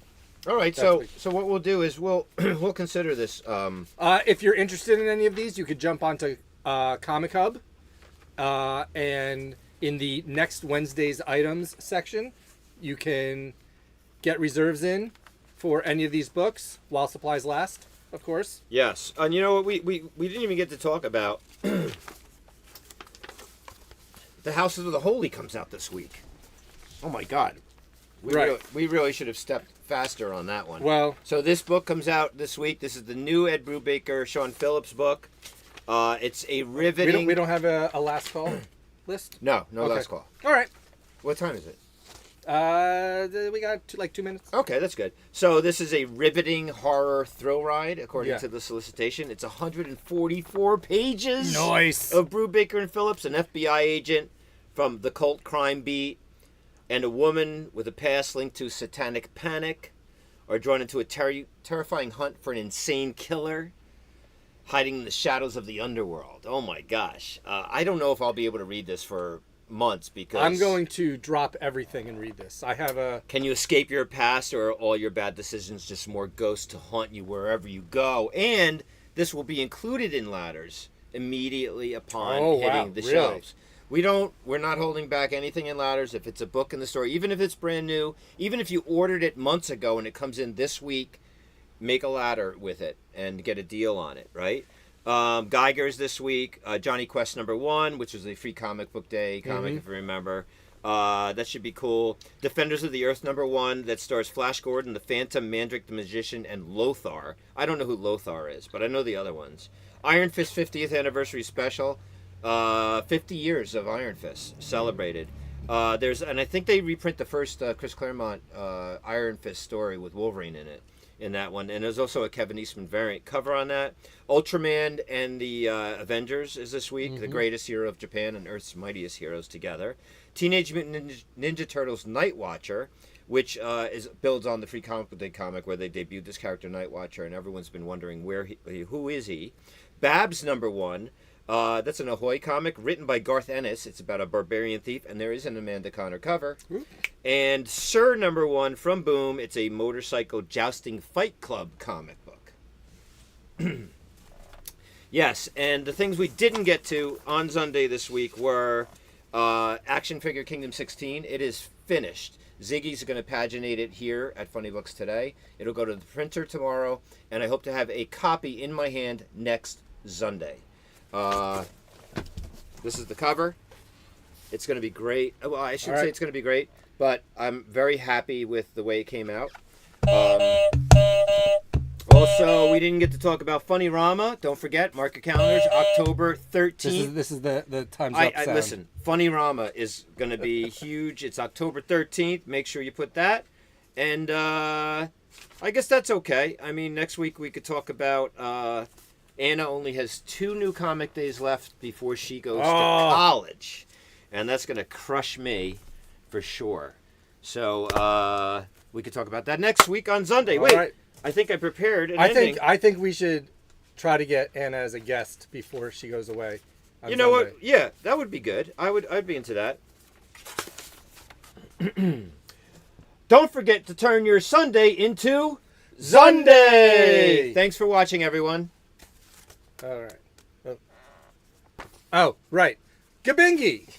Speaker 4: All right, so what we'll do is we'll consider this.
Speaker 3: If you're interested in any of these, you could jump onto Comic Hub, and in the next Wednesday's items section, you can get reserves in for any of these books while supplies last, of course.
Speaker 4: Yes, and you know what? We didn't even get to talk about the Houses of the Holy comes out this week. Oh my God, we really should have stepped faster on that one.
Speaker 3: Well,
Speaker 4: so this book comes out this week. This is the new Ed Brubaker, Sean Phillips book. It's a riveting.
Speaker 3: We don't have a last call list.
Speaker 4: No,
Speaker 3: Okay.
Speaker 4: last call.
Speaker 3: All right.
Speaker 4: What time is it?
Speaker 3: We got 2 minutes.
Speaker 4: Okay, that's good. So this is a riveting horror thrill ride, according
Speaker 3: Yeah.
Speaker 4: to the solicitation. It's 144 pages.
Speaker 3: Nice.
Speaker 4: Of Brubaker and Phillips, an FBI agent from the cult crime beat, and a woman with a past linked to satanic panic are drawn into a terrifying hunt for an insane killer hiding in the shadows of the underworld. Oh my gosh. I don't know if I'll be able to read this for months because...
Speaker 3: I'm going to drop everything and read this. I have a...
Speaker 4: Can you escape your past, or are all your bad decisions just more ghosts to haunt you wherever you go? And this will be included in Ladders immediately upon hitting the shelves. We're not holding back anything in Ladders. If it's a book in the store, even if it's brand new, even if you ordered it months ago and it comes in this week, make a ladder with it and get a deal on it, right? Geiger's this week, Johnny Quest #1, which is a free comic book day comic, if you remember. That should be cool. Defenders of the Earth #1, that stars Flash Gordon, the Phantom, Mandrake the Magician, and Lothar. I don't know who Lothar is, but I know the other ones. Iron Fist 50th Anniversary Special. 50 years of Iron Fist celebrated. And I think they reprint the first Chris Claremont Iron Fist story with Wolverine in that one. And there's also a Kevin Eastman variant cover on that. Ultraman and the Avengers is this week. The greatest hero of Japan and Earth's mightiest heroes together. Teenage Mutant Ninja Turtles Night Watcher, which builds on the Free Comic Book Day comic where they debuted this character Night Watcher, and everyone's been wondering who is he. Babs #1. That's an Ahoy comic written by Garth Ennis. It's about a barbarian thief, and there is an Amanda Conner cover. And Sir #1 from Boom. It's a motorcycle jousting fight club comic book. Yes, and the things we didn't get to on ZUNDAY this week were Action Figure Kingdom 16. It is finished. Ziggy's going to paginate it here at Funny Books today. It'll go to the printer tomorrow, and I hope to have a copy in my hand next ZUNDAY. This is the cover. It's going to be great. Well, I shouldn't say it's going to be great, but I'm very happy with the way it came out. Also, we didn't get to talk about Funny Rama. Don't forget, mark your calendars, October 13th.
Speaker 3: This is the time's up sound.
Speaker 4: Listen, Funny Rama is going to be huge. It's October 13th. Make sure you put that. And I guess that's okay. I mean, next week we could talk about Anna only has 2 new comic days left before she goes to college. And that's going to crush me for sure. So we could talk about that next week on Sunday. Wait, right. I think I prepared an ending.
Speaker 3: I think we should try to get Anna as a guest before she goes away.
Speaker 4: You know Sunday. What? Yeah, that would be good. I'd be into that. Don't forget to turn your Sunday into ZUNDAY! Thanks for watching, everyone.
Speaker 3: All right. Oh, right. Kabingi!